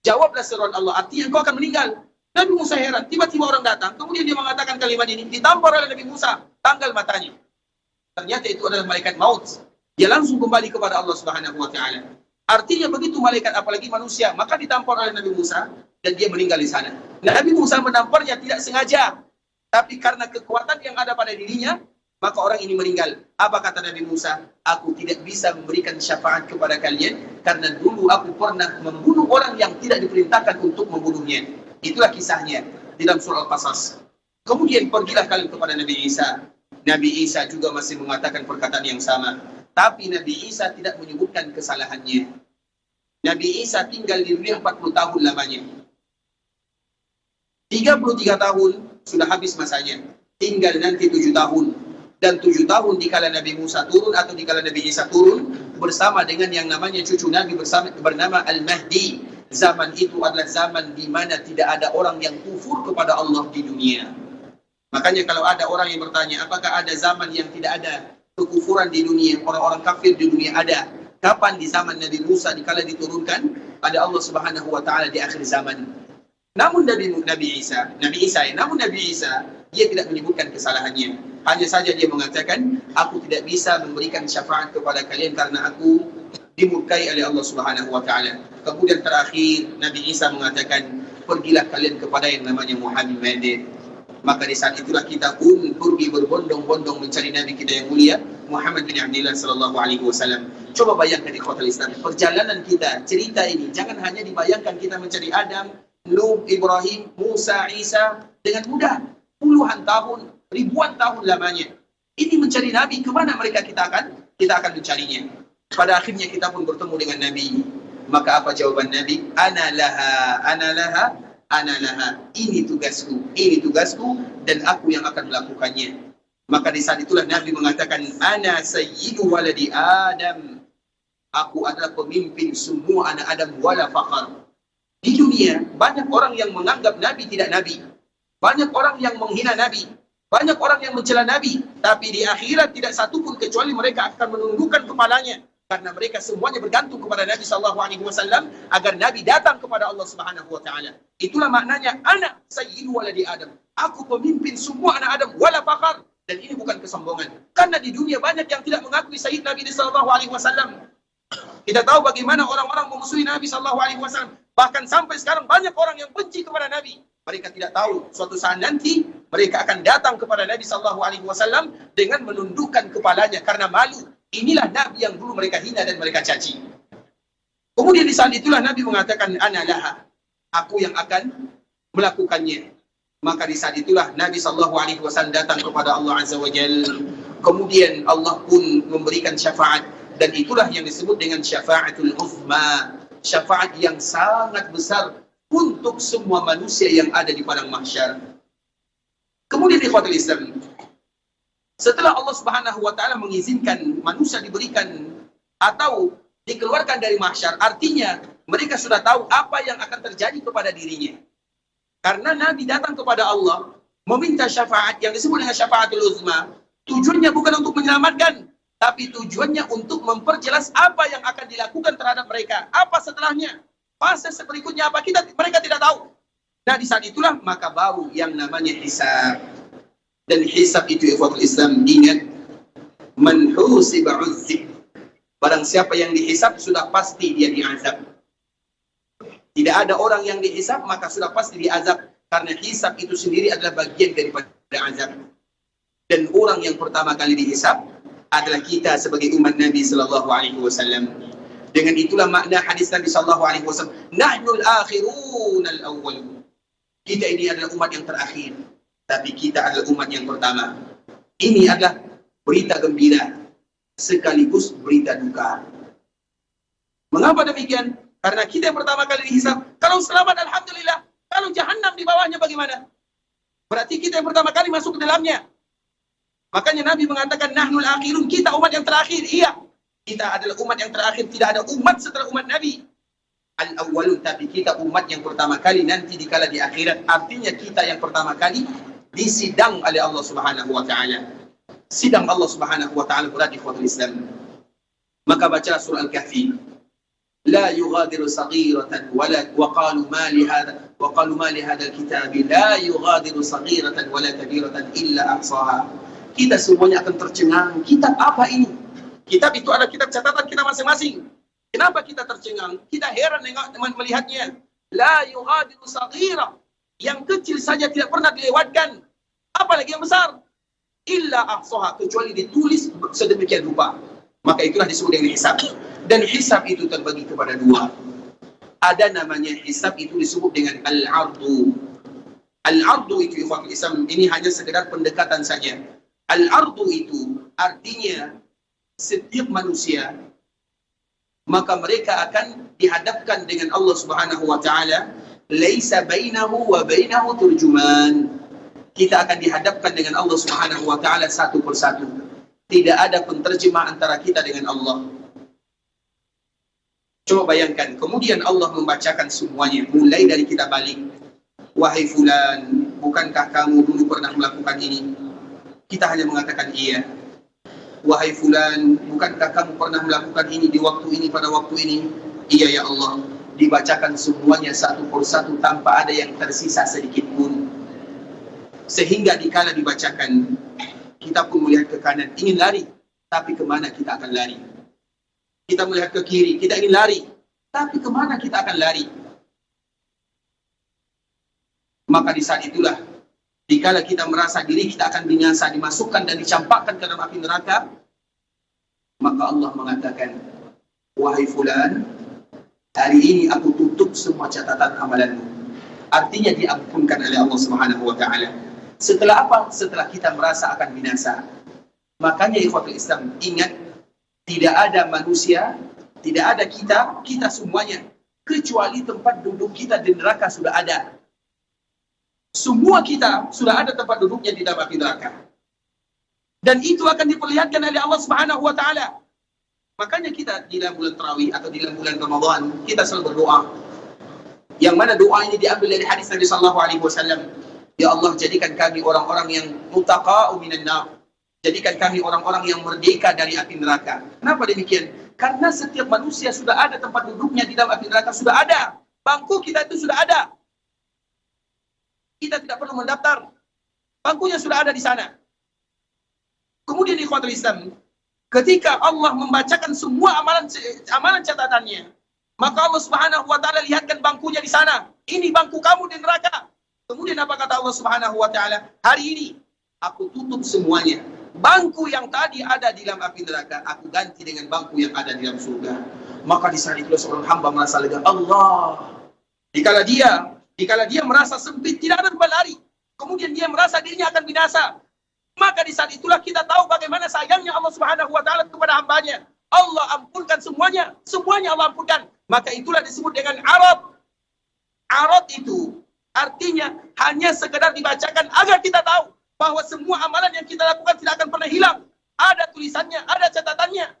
Jawablah seruan Allah, artinya engkau akan meninggal. Nabi Musa heran, tiba-tiba orang datang, kemudian dia mengatakan kalimat ini, ditampar oleh Nabi Musa, tanggal matanya. Ternyata itu adalah malaikat maut. Dia langsung kembali kepada Allah Subhanahu wa Ta'ala. Artinya begitu malaikat, apalagi manusia, maka ditampar oleh Nabi Musa, dan dia meninggal di sana. Nabi Musa menamparnya tidak sengaja, tapi karena kekuatan yang ada pada dirinya, Maka orang ini meninggal. Apa kata Nabi Musa? Aku tidak bisa memberikan syafaat kepada kalian karena dulu aku pernah membunuh orang yang tidak diperintahkan untuk membunuhnya. Itulah kisahnya di dalam surah Al-Qasas. Kemudian pergilah kalian kepada Nabi Isa. Nabi Isa juga masih mengatakan perkataan yang sama. Tapi Nabi Isa tidak menyebutkan kesalahannya. Nabi Isa tinggal di dunia 40 tahun lamanya. 33 tahun sudah habis masanya. Tinggal nanti 7 tahun. Dan 7 tahun dikala Nabi Musa turun atau dikala Nabi Isa turun bersama dengan yang namanya cucu Nabi bernama Al-Mahdi. Zaman itu adalah zaman di mana tidak ada orang yang kufur kepada Allah di dunia. Makanya kalau ada orang yang bertanya, apakah ada zaman yang tidak ada kekufuran di dunia, orang-orang kafir di dunia ada? Kapan? Di zaman Nabi Musa dikala diturunkan pada Allah Subhanahu wa taala di akhir zaman. Namun Nabi Isa, dia tidak menyebutkan kesalahannya. Hanya saja dia mengatakan, aku tidak bisa memberikan syafaat kepada kalian karena aku dimurkai oleh Allah Subhanahu wa taala. Kemudian terakhir Nabi Isa mengatakan, pergilah kalian kepada yang namanya Muhammad. Maka di saat itulah kita pun pergi berbondong-bondong mencari Nabi kita yang mulia Muhammad bin Abdullah sallallahu alaihi wasallam. Coba bayangkan ikhwatul Islam, perjalanan kita, cerita ini jangan hanya dibayangkan kita mencari Adam, Nuh, Ibrahim, Musa, Isa dengan mudah. Puluhan tahun, ribuan tahun lamanya. Ini mencari Nabi, kemana mereka kita akan mencarinya. Pada akhirnya kita pun bertemu dengan Nabi. Maka apa jawaban Nabi? Ana laha, ana laha, ana laha. Ini tugasku dan aku yang akan melakukannya. Maka di saat itulah Nabi mengatakan, ana sayyidu waladi Adam. Aku adalah pemimpin semua anak Adam wala fakhar. Di dunia banyak orang yang menganggap Nabi tidak Nabi. Banyak orang yang menghina Nabi. Banyak orang yang mencela Nabi. Tapi di akhirat tidak satu pun kecuali mereka akan menundukkan kepalanya. Karena mereka semuanya bergantung kepada Nabi SAW agar Nabi datang kepada Allah Subhanahu wa taala. Itulah maknanya ana sayyidu waladi Adam. Aku pemimpin semua anak Adam wala fakhar. Dan ini bukan kesombongan. Karena di dunia banyak yang tidak mengakui Sayyid Nabi SAW. Kita tahu bagaimana orang-orang memusuhi Nabi SAW. Bahkan sampai sekarang banyak orang yang benci kepada Nabi. Mereka tidak tahu suatu saat nanti mereka akan datang kepada Nabi SAW dengan menundukkan kepalanya karena malu. Inilah Nabi yang dulu mereka hina dan mereka caci. Kemudian di saat itulah Nabi mengatakan, ana laha, aku yang akan melakukannya. Maka di saat itulah Nabi SAW datang kepada Allah Azza wa Jalla. Kemudian Allah pun memberikan syafaat. Dan itulah yang disebut dengan syafaatul uzma. Syafaat yang sangat besar untuk semua manusia yang ada di padang mahsyar. Kemudian ikhwatul Islam, setelah Allah Subhanahu wa taala mengizinkan manusia diberikan atau dikeluarkan dari mahsyar, artinya mereka sudah tahu apa yang akan terjadi kepada dirinya. Karena Nabi datang kepada Allah meminta syafaat yang disebut dengan syafaatul uzma, tujuannya bukan untuk menyelamatkan, tapi tujuannya untuk memperjelas apa yang akan dilakukan terhadap mereka. Apa setelahnya? Fase berikutnya apa? Mereka tidak tahu. Nah di saat itulah maka baru yang namanya hisab. Dan hisab itu ikhwatul Islam, ingat, man husiba uzzib. Barang siapa yang dihisab sudah pasti dia diazab. Tidak ada orang yang dihisab maka sudah pasti diazab. Karena hisab itu sendiri adalah bagian daripada azab. Dan orang yang pertama kali dihisab adalah kita sebagai umat Nabi sallallahu alaihi wasallam. Dengan itulah makna hadis Nabi sallallahu alaihi wasallam, nahnul akhirun al-awwalun. Kita ini adalah umat yang terakhir, tapi kita adalah umat yang pertama. Ini adalah berita gembira sekaligus berita duka. Mengapa demikian? Karena kita yang pertama kali dihisab. Kalau selamat alhamdulillah, kalau jahannam di bawahnya bagaimana? Berarti kita yang pertama kali masuk ke dalamnya. Makanya Nabi mengatakan nahnul akhirun, kita umat yang terakhir. Iya, kita adalah umat yang terakhir. Tidak ada umat setelah umat Nabi. Al-awwalun, tapi kita umat yang pertama kali nanti dikala di akhirat. Artinya kita yang pertama kali disidang oleh Allah Subhanahu wa taala. Sidang Allah Subhanahu wa taala berarti ikhwatul Islam. Maka baca surah Al-Kahfi. La yughadiru saghiratan wala وقالوا ما لهذا الكتاب لا يغادر صغيرة ولا كبيرة إلا أحصاها. Kita semuanya akan tercengang. Kitab apa ini? Kitab itu ada kitab catatan kita masing-masing. Kenapa kita tercengang? Kita heran melihatnya. La yughadiru saghira. Yang kecil saja tidak pernah dilewatkan. Apalagi yang besar. illa ahsaha, kecuali ditulis sedemikian rupa. Maka itulah disebut dengan hisab. Dan hisab itu terbagi kepada dua. Ada namanya hisab itu disebut dengan al-ardu. Al-ardu itu ikhwatul Islam, ini hanya sekedar pendekatan saja. Al-ardu itu artinya setiap manusia, maka mereka akan dihadapkan dengan Allah Subhanahu wa taala, laisa bainahu wa bainahu turjuman. Kita akan dihadapkan dengan Allah Subhanahu wa taala satu persatu. Tidak ada penterjemah antara kita dengan Allah. Coba bayangkan, kemudian Allah membacakan semuanya, mulai dari kita balik. Wahai fulan, bukankah kamu dulu pernah melakukan ini? Kita hanya mengatakan iya. Wahai fulan, bukankah kamu pernah melakukan ini di waktu ini, pada waktu ini? Iya ya Allah. Dibacakan semuanya satu persatu tanpa ada yang tersisa sedikit pun. Sehingga dikala dibacakan, kita pun melihat ke kanan, ingin lari. Tapi kemana kita akan lari? Kita melihat ke kiri, kita ingin lari. Tapi kemana kita akan lari? Maka di saat itulah, dikala kita merasa diri kita akan binasa, dimasukkan dan dicampakkan ke dalam api neraka, maka Allah mengatakan, wahai fulan, hari ini aku tutup semua catatan amalanmu. Artinya diampunkan oleh Allah Subhanahu wa taala. Setelah apa? Setelah kita merasa akan binasa. Makanya ikhwatul Islam, ingat, tidak ada manusia, tidak ada kita semuanya, kecuali tempat duduk kita di neraka sudah ada. Semua kita sudah ada tempat duduknya di dalam api neraka. Dan itu akan diperlihatkan oleh Allah Subhanahu wa taala. Makanya kita di dalam bulan Tarawih atau di dalam bulan Ramadan, kita selalu berdoa. Yang mana doa ini diambil dari hadis Nabi sallallahu alaihi wasallam. Ya Allah, jadikan kami orang-orang yang mutaqa'u minan nar. Jadikan kami orang-orang yang merdeka dari api neraka. Kenapa demikian? Karena setiap manusia sudah ada tempat duduknya di dalam api neraka, sudah ada. Bangku kita itu sudah ada. Kita tidak perlu mendaftar. Bangkunya sudah ada di sana. Kemudian ikhwatul Islam, ketika Allah membacakan semua amalan catatannya, maka Allah Subhanahu wa taala lihatkan bangkunya di sana. Ini bangku kamu di neraka. Kemudian apa kata Allah Subhanahu wa taala? Hari ini aku tutup semuanya. Bangku yang tadi ada di dalam api neraka, aku ganti dengan bangku yang ada di dalam surga. Maka di saat itulah seorang hamba merasa lega. Allah. Dikala dia merasa sempit, tidak ada tempat lari. Kemudian dia merasa dirinya akan binasa. Maka di saat itulah kita tahu bagaimana sayangnya Allah Subhanahu wa taala kepada hambanya. Allah ampunkan semuanya. Semuanya Allah ampunkan. Maka itulah disebut dengan arad. Arad itu artinya hanya sekedar dibacakan agar kita tahu bahwa semua amalan yang kita lakukan tidak akan pernah hilang. Ada tulisannya, ada catatannya.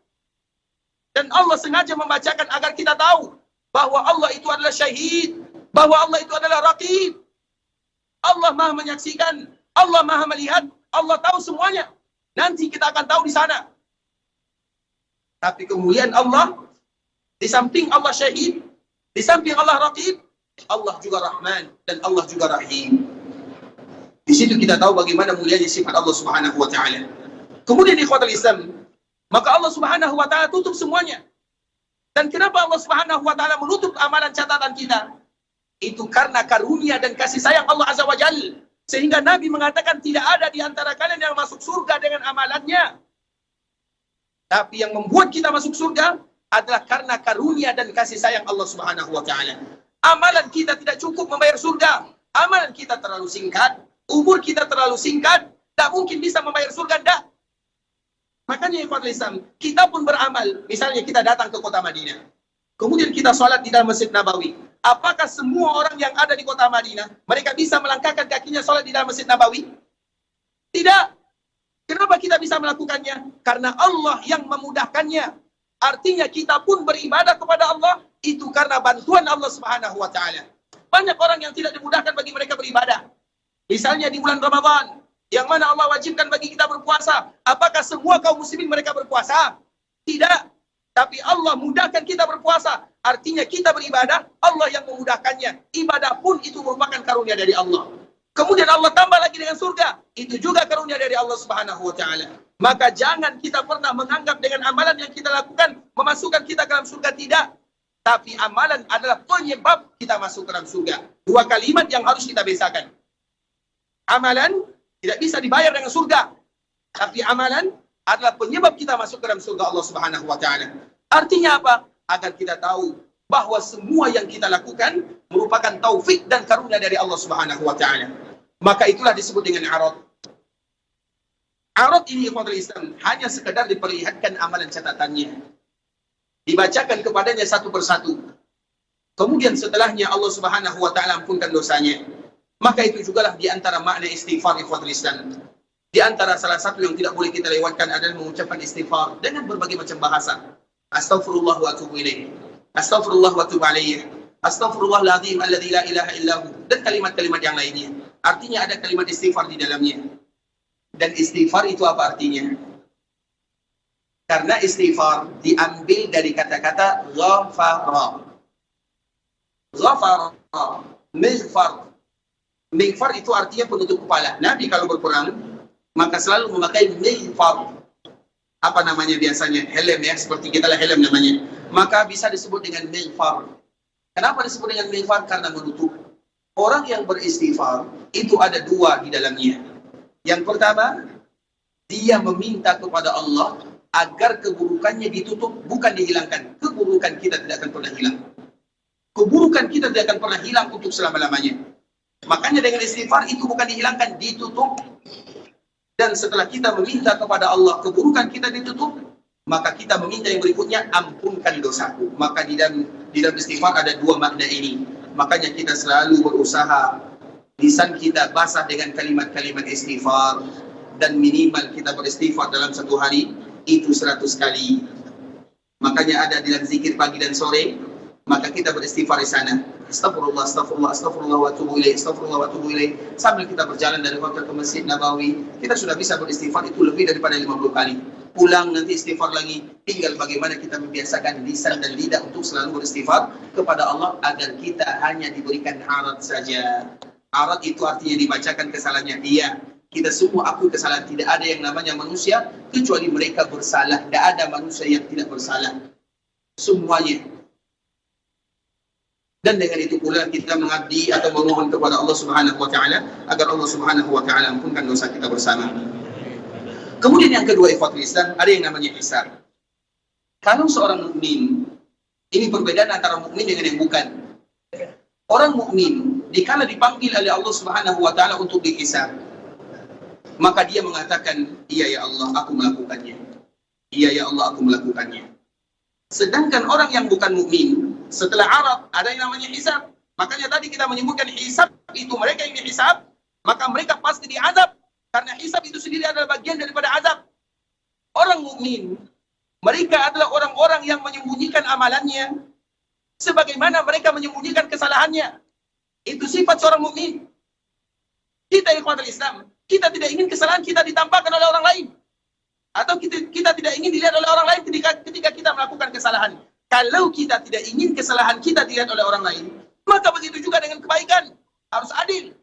Dan Allah sengaja membacakan agar kita tahu bahwa Allah itu adalah syahid. Bahwa Allah itu adalah raqib. Allah maha menyaksikan. Allah maha melihat. Allah tahu semuanya. Nanti kita akan tahu di sana. Tapi kemuliaan Allah, di samping Allah syahid, di samping Allah raqib, Allah juga Rahman dan Allah juga Rahim. Di situ kita tahu bagaimana mulianya sifat Allah Subhanahu wa taala. Kemudian ikhwatul Islam, maka Allah Subhanahu wa taala tutup semuanya. Dan kenapa Allah Subhanahu wa taala menutup amalan catatan kita? Itu karena karunia dan kasih sayang Allah Azza wa Jalla. Sehingga Nabi mengatakan tidak ada di antara kalian yang masuk surga dengan amalannya. Tapi yang membuat kita masuk surga adalah karena karunia dan kasih sayang Allah Subhanahu wa taala. Amalan kita tidak cukup membayar surga. Amalan kita terlalu singkat, umur kita terlalu singkat, tak mungkin bisa membayar surga, tak. Makanya ikhwatul Islam, kita pun beramal. Misalnya kita datang ke kota Madinah. Kemudian kita sholat di dalam Masjid Nabawi. Apakah semua orang yang ada di kota Madinah, mereka bisa melangkahkan kakinya sholat di dalam Masjid Nabawi? Tidak. Kenapa kita bisa melakukannya? Karena Allah yang memudahkannya. Artinya kita pun beribadah kepada Allah, itu karena bantuan Allah Subhanahu wa taala. Banyak orang yang tidak dimudahkan bagi mereka beribadah. Misalnya di bulan Ramadan, yang mana Allah wajibkan bagi kita berpuasa. Apakah semua kaum muslimin mereka berpuasa? Tidak. Tapi Allah mudahkan kita berpuasa. Artinya kita beribadah, Allah yang memudahkannya. Ibadah pun itu merupakan karunia dari Allah. Kemudian Allah tambah lagi dengan surga. Itu juga karunia dari Allah Subhanahu wa taala. Maka jangan kita pernah menganggap dengan amalan yang kita lakukan memasukkan kita ke dalam surga, tidak. Tapi amalan adalah penyebab kita masuk ke dalam surga. Dua kalimat yang harus kita bedakan. Amalan tidak bisa dibayar dengan surga. Tapi amalan adalah penyebab kita masuk ke dalam surga Allah Subhanahu wa taala. Artinya apa? Agar kita tahu bahwa semua yang kita lakukan merupakan taufik dan karunia dari Allah Subhanahu wa taala. Maka itulah disebut dengan arad. Arad ini ikhwatul Islam hanya sekedar diperlihatkan amalan catatannya. Dibacakan kepadanya satu persatu. Kemudian setelahnya Allah Subhanahu wa taala ampunkan dosanya. Maka itu jugalah di antara makna istighfar ikhwatul Islam. Di antara salah satu yang tidak boleh kita lewatkan adalah mengucapkan istighfar dengan berbagai macam bahasa. Astaghfirullah wa atubu ilaih. Astaghfirullah wa atubu alaih. Astaghfirullahaladzim alladzi la ilaha illahu. Dan kalimat-kalimat yang lainnya. Artinya ada kalimat istighfar di dalamnya. Dan istighfar itu apa artinya? Karena istighfar diambil dari kata-kata ghafara. Ghafara, mighfar. Mighfar itu artinya penutup kepala. Nabi kalau berperang, maka selalu memakai mighfar. Apa namanya biasanya? Helm ya, seperti kita lah helm namanya. Maka bisa disebut dengan mighfar. Kenapa disebut dengan mighfar? Karena menutup. Orang yang beristighfar, itu ada dua di dalamnya. Yang pertama, dia meminta kepada Allah agar keburukannya ditutup, bukan dihilangkan. Keburukan kita tidak akan pernah hilang. Keburukan kita tidak akan pernah hilang untuk selama-lamanya. Makanya dengan istighfar itu bukan dihilangkan, ditutup. Dan setelah kita meminta kepada Allah keburukan kita ditutup, maka kita meminta yang berikutnya, ampunkan dosaku. Maka di dalam istighfar ada dua makna ini. Makanya kita selalu berusaha lisan kita basah dengan kalimat-kalimat istighfar, dan minimal kita beristighfar dalam satu hari itu 100 kali. Makanya ada dalam zikir pagi dan sore, maka kita beristighfar di sana. Astagfirullah, astagfirullah, astagfirullah wa atubu ilaih, astagfirullah wa atubu ilaih. Sambil kita berjalan dari hotel ke Masjid Nabawi, kita sudah bisa beristighfar itu lebih daripada 50 kali. Pulang nanti istighfar lagi. Tinggal bagaimana kita membiasakan lisan dan lidah untuk selalu beristighfar kepada Allah agar kita hanya diberikan arad saja. Arad itu artinya dibacakan kesalahannya. Iya, kita semua akui kesalahan. Tidak ada yang namanya manusia kecuali mereka bersalah. Tidak ada manusia yang tidak bersalah. Semuanya. Dan dengan itu pula kita mengabdi atau memohon kepada Allah Subhanahu wa taala agar Allah Subhanahu wa taala ampunkan dosa kita bersama. Kemudian yang kedua ikhwatul Islam, ada yang namanya hisab. Kalau seorang mukmin, ini perbedaan antara mukmin dengan yang bukan. Orang mukmin dikala dipanggil oleh Allah Subhanahu wa taala untuk dihisab, maka dia mengatakan, iya ya Allah, aku melakukannya. Iya ya Allah, aku melakukannya. Sedangkan orang yang bukan mukmin, setelah arad ada yang namanya hisab. Makanya tadi kita menyebutkan hisab itu mereka yang dihisab, maka mereka pasti diazab. Karena hisab itu sendiri adalah bagian daripada azab. Orang mukmin, mereka adalah orang-orang yang menyembunyikan amalannya, sebagaimana mereka menyembunyikan kesalahannya. Itu sifat seorang mukmin. Kita ikhwatul Islam, kita tidak ingin kesalahan kita ditampakkan oleh orang lain. Atau kita tidak ingin dilihat oleh orang lain ketika kita melakukan kesalahan. Kalau kita tidak ingin kesalahan kita dilihat oleh orang lain, maka begitu juga dengan kebaikan. Harus adil.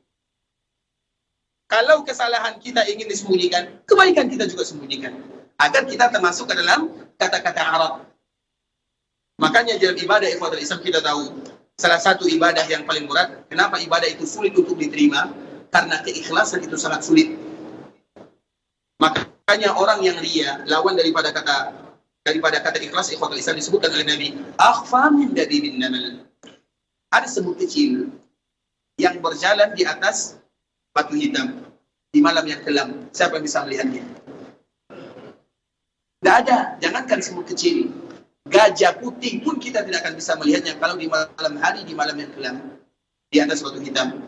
Kalau kesalahan kita ingin disembunyikan, kebaikan kita juga sembunyikan. Agar kita termasuk ke dalam kata-kata arad. Makanya dalam ibadah ikhwatul Islam kita tahu, salah satu ibadah yang paling berat, kenapa ibadah itu sulit untuk diterima? Karena keikhlasan itu sangat sulit. Makanya orang yang ria, lawan daripada kata ikhlas ikhwatul Islam disebutkan oleh Nabi, akhfa min dabibin namal. Ada semut kecil yang berjalan di atas batu hitam di malam yang kelam. Siapa yang bisa melihatnya? Tidak ada. Jangankan semut kecil, gajah putih pun kita tidak akan bisa melihatnya kalau di malam hari, di malam yang kelam di atas batu hitam.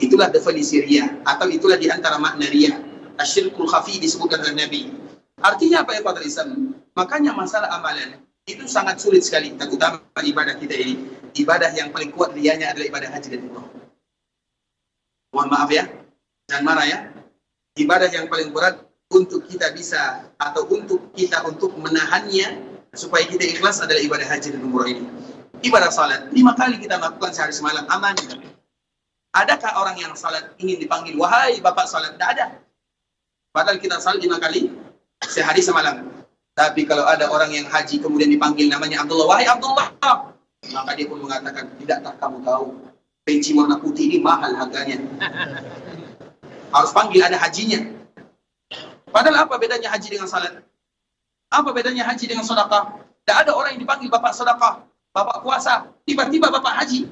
Itulah definisi ria, atau itulah di antara makna ria. Asyirkul khafi disebutkan oleh Nabi. Artinya apa ya Pak Islam? Makanya masalah amalan itu sangat sulit sekali, terutama ibadah kita ini. Ibadah yang paling kuat rianya adalah ibadah haji dan umrah. Mohon maaf ya, jangan marah ya. Ibadah yang paling berat untuk kita bisa atau untuk menahannya supaya kita ikhlas adalah ibadah haji dan umrah ini. Ibadah salat 5 kali kita melakukan sehari semalam, aman. Adakah orang yang salat ingin dipanggil, wahai bapak salat? Tidak ada. Padahal kita salat 5 kali sehari semalam. Tapi kalau ada orang yang haji kemudian dipanggil namanya Abdullah, wahai Abdullah, maka dia pun mengatakan, tidakkah kamu tahu peci warna putih ini mahal harganya. Harus panggil, ada hajinya. Padahal apa bedanya haji dengan salat? Apa bedanya haji dengan sedekah? Tidak ada orang yang dipanggil bapak sedekah, bapak puasa, tiba-tiba bapak haji.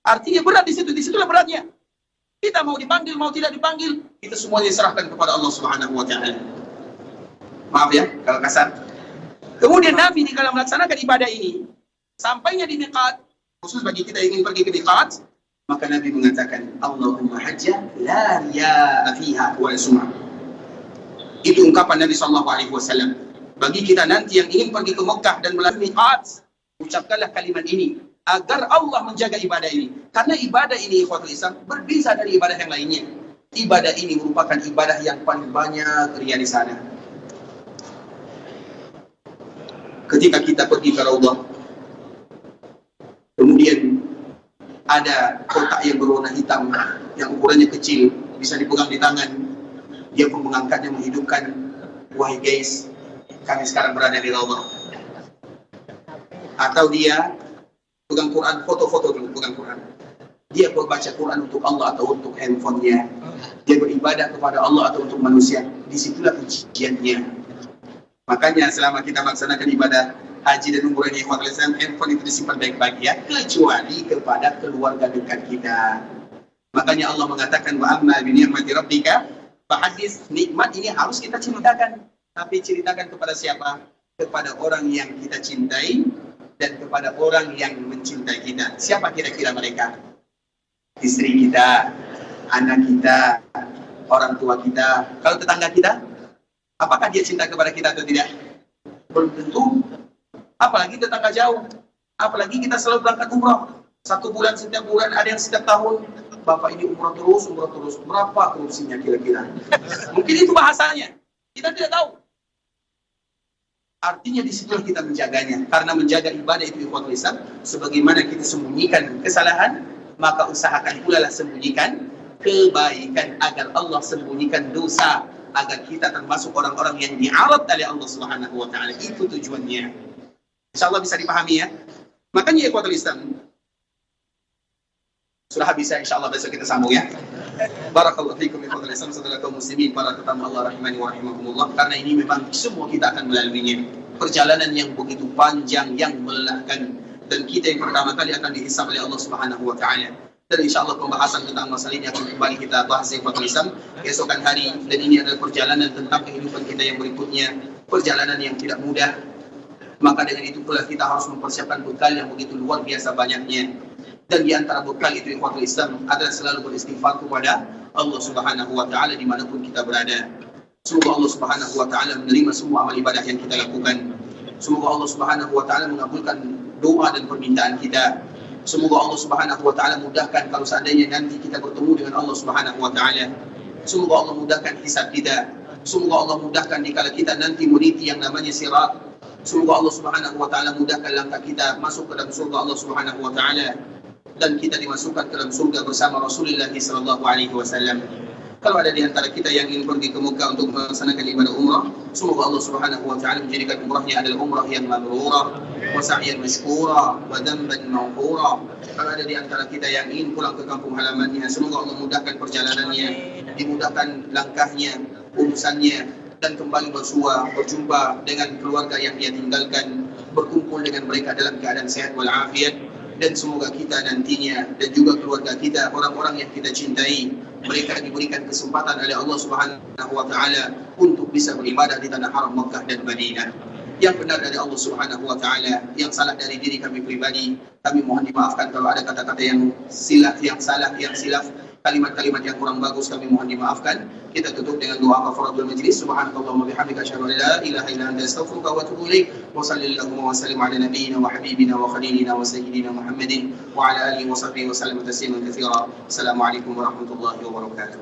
Artinya berat di situ, disitulah beratnya. Kita mau dipanggil, mau tidak dipanggil, itu semuanya diserahkan kepada Allah Subhanahu wa Ta'ala. Maaf ya, kalau kasar. Kemudian Nabi di dalam melaksanakan ibadah ini, sampainya di miqat, khusus bagi kita yang ingin pergi ke miqat, maka Nabi mengatakan, Allahumma hajjah la riya'a fiha wa sum'ah. Itu ungkapan Nabi SAW. Bagi kita nanti yang ingin pergi ke Mekah dan melalui miqat, ucapkanlah kalimat ini, agar Allah menjaga ibadah ini. Karena ibadah ini, ikhwatul Islam, berbeza dari ibadah yang lainnya. Ibadah ini merupakan ibadah yang paling banyak ria di sana. Ketika kita pergi ke Raudhah, kemudian ada kotak yang berwarna hitam, yang ukurannya kecil, bisa dipegang di tangan. Dia pun mengangkatnya, menghidupkan, wahai guys, kami sekarang berada di Raudhah. Atau dia pegang Quran, foto-foto dulu, pegang Quran. Dia berbaca Quran untuk Allah atau untuk handphonenya. Dia beribadah kepada Allah atau untuk manusia. Disitulah ujiannya. Makanya selama kita melaksanakan ibadah haji dan umrah ini, handphone itu disimpan baik-baik ya, kecuali kepada keluarga dekat kita. Makanya Allah mengatakan, wa amma bi ni'mati rabbika fahadits. Nikmat ini harus kita ceritakan. Tapi ceritakan kepada siapa? Kepada orang yang kita cintai dan kepada orang yang mencintai kita. Siapa kira-kira mereka? Istri kita, anak kita, orang tua kita. Kalau tetangga kita, apakah dia cinta kepada kita atau tidak? Belum tentu. Apalagi tetangga jauh. Apalagi kita selalu berangkat umrah. 1 bulan, setiap bulan, ada yang setiap tahun. Bapak ini umrah terus, umrah terus. Berapa korupsinya kira-kira? Mungkin itu bahasanya. Kita tidak tahu. Artinya di situ kita menjaganya. Karena menjaga ibadah itu ikhwatul Islam, sebagaimana kita sembunyikan kesalahan, maka usahakan pula lah sembunyikan kebaikan agar Allah sembunyikan dosa, agar kita termasuk orang-orang yang di'arad oleh Allah Subhanahu wa Ta'ala. Itu tujuannya. Insyaallah bisa dipahami ya. Makanya ikhwatul Islam, sudah habis ya, insyaallah besok kita sambung ya. Barakallahu fiikum ikhwatul Islam, saudara kaum muslimin, para tetamu Allah rahimani wa rahimakumullah. Karena ini memang semua kita akan melaluinya. Perjalanan yang begitu panjang, yang melelahkan, dan kita yang pertama kali akan dihisab oleh Allah Subhanahu wa Ta'ala. Dan insyaallah pembahasan tentang masalah ini akan kembali kita bahas ikhwatul Islam esokan hari. Dan ini adalah perjalanan tentang kehidupan kita yang berikutnya, perjalanan yang tidak mudah. Maka dengan itu pula kita harus mempersiapkan bekal yang begitu luar biasa banyaknya. Dan di antara bekal itu ikhwatul Islam adalah selalu beristighfar kepada Allah Subhanahu wa Ta'ala dimanapun kita berada. Semoga Allah Subhanahu wa Ta'ala menerima semua amal ibadah yang kita lakukan. Semoga Allah Subhanahu wa Ta'ala mengabulkan doa dan permintaan kita. Semoga Allah Subhanahu wa Ta'ala mudahkan kalau seandainya nanti kita bertemu dengan Allah Subhanahu wa Ta'ala. Semoga Allah mudahkan hisab kita. Semoga Allah mudahkan dikala kita nanti meniti yang namanya sirat. Semoga Allah Subhanahu wa Ta'ala mudahkan langkah kita masuk ke dalam surga Allah Subhanahu wa Ta'ala, dan kita dimasukkan ke dalam surga bersama Rasulullah sallallahu alaihi wasallam. Kalau ada di antara kita yang ingin pergi ke Mekah untuk melaksanakan ibadah umrah, semoga Allah Subhanahu wa Ta'ala menjadikan umrahnya adalah umrah yang mabrurah, wa sa'yan mashkura, wa dhanban maghfura. Kalau ada di antara kita yang ingin pulang ke kampung halamannya, semoga Allah mudahkan perjalanannya, dimudahkan langkahnya, urusannya, dan kembali berjumpa dengan keluarga yang dia tinggalkan, berkumpul dengan mereka dalam keadaan sehat walafiat. Dan semoga kita nantinya dan juga keluarga kita, orang-orang yang kita cintai, mereka diberikan kesempatan oleh Allah Subhanahu wa Ta'ala untuk bisa beribadah di tanah haram Makkah dan Madinah. Yang benar dari Allah Subhanahu wa Ta'ala, yang salah dari diri kami pribadi, kami mohon dimaafkan kalau ada kata-kata yang silaf, kalimat-kalimat yang kurang bagus, kami mohon dimaafkan. Kita tutup dengan doa kafaratul majlis. Subhanakallahumma bihamdika asyhadu an la ilaha illa anta astaghfiruka wa atubu ilaik. Wa sallallahu wa sallim ala nabiyyina wa habibina wa khalilina wa sayyidina Muhammadin wa ala alihi wa sahbihi wa sallam tasliman katsira. Assalamualaikum warahmatullahi wabarakatuh.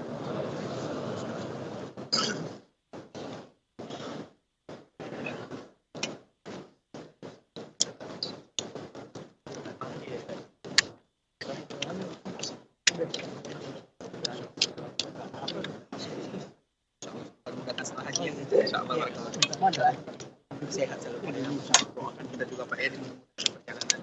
Sehat selalu. Doakan kita juga Pak Edi perjalanan.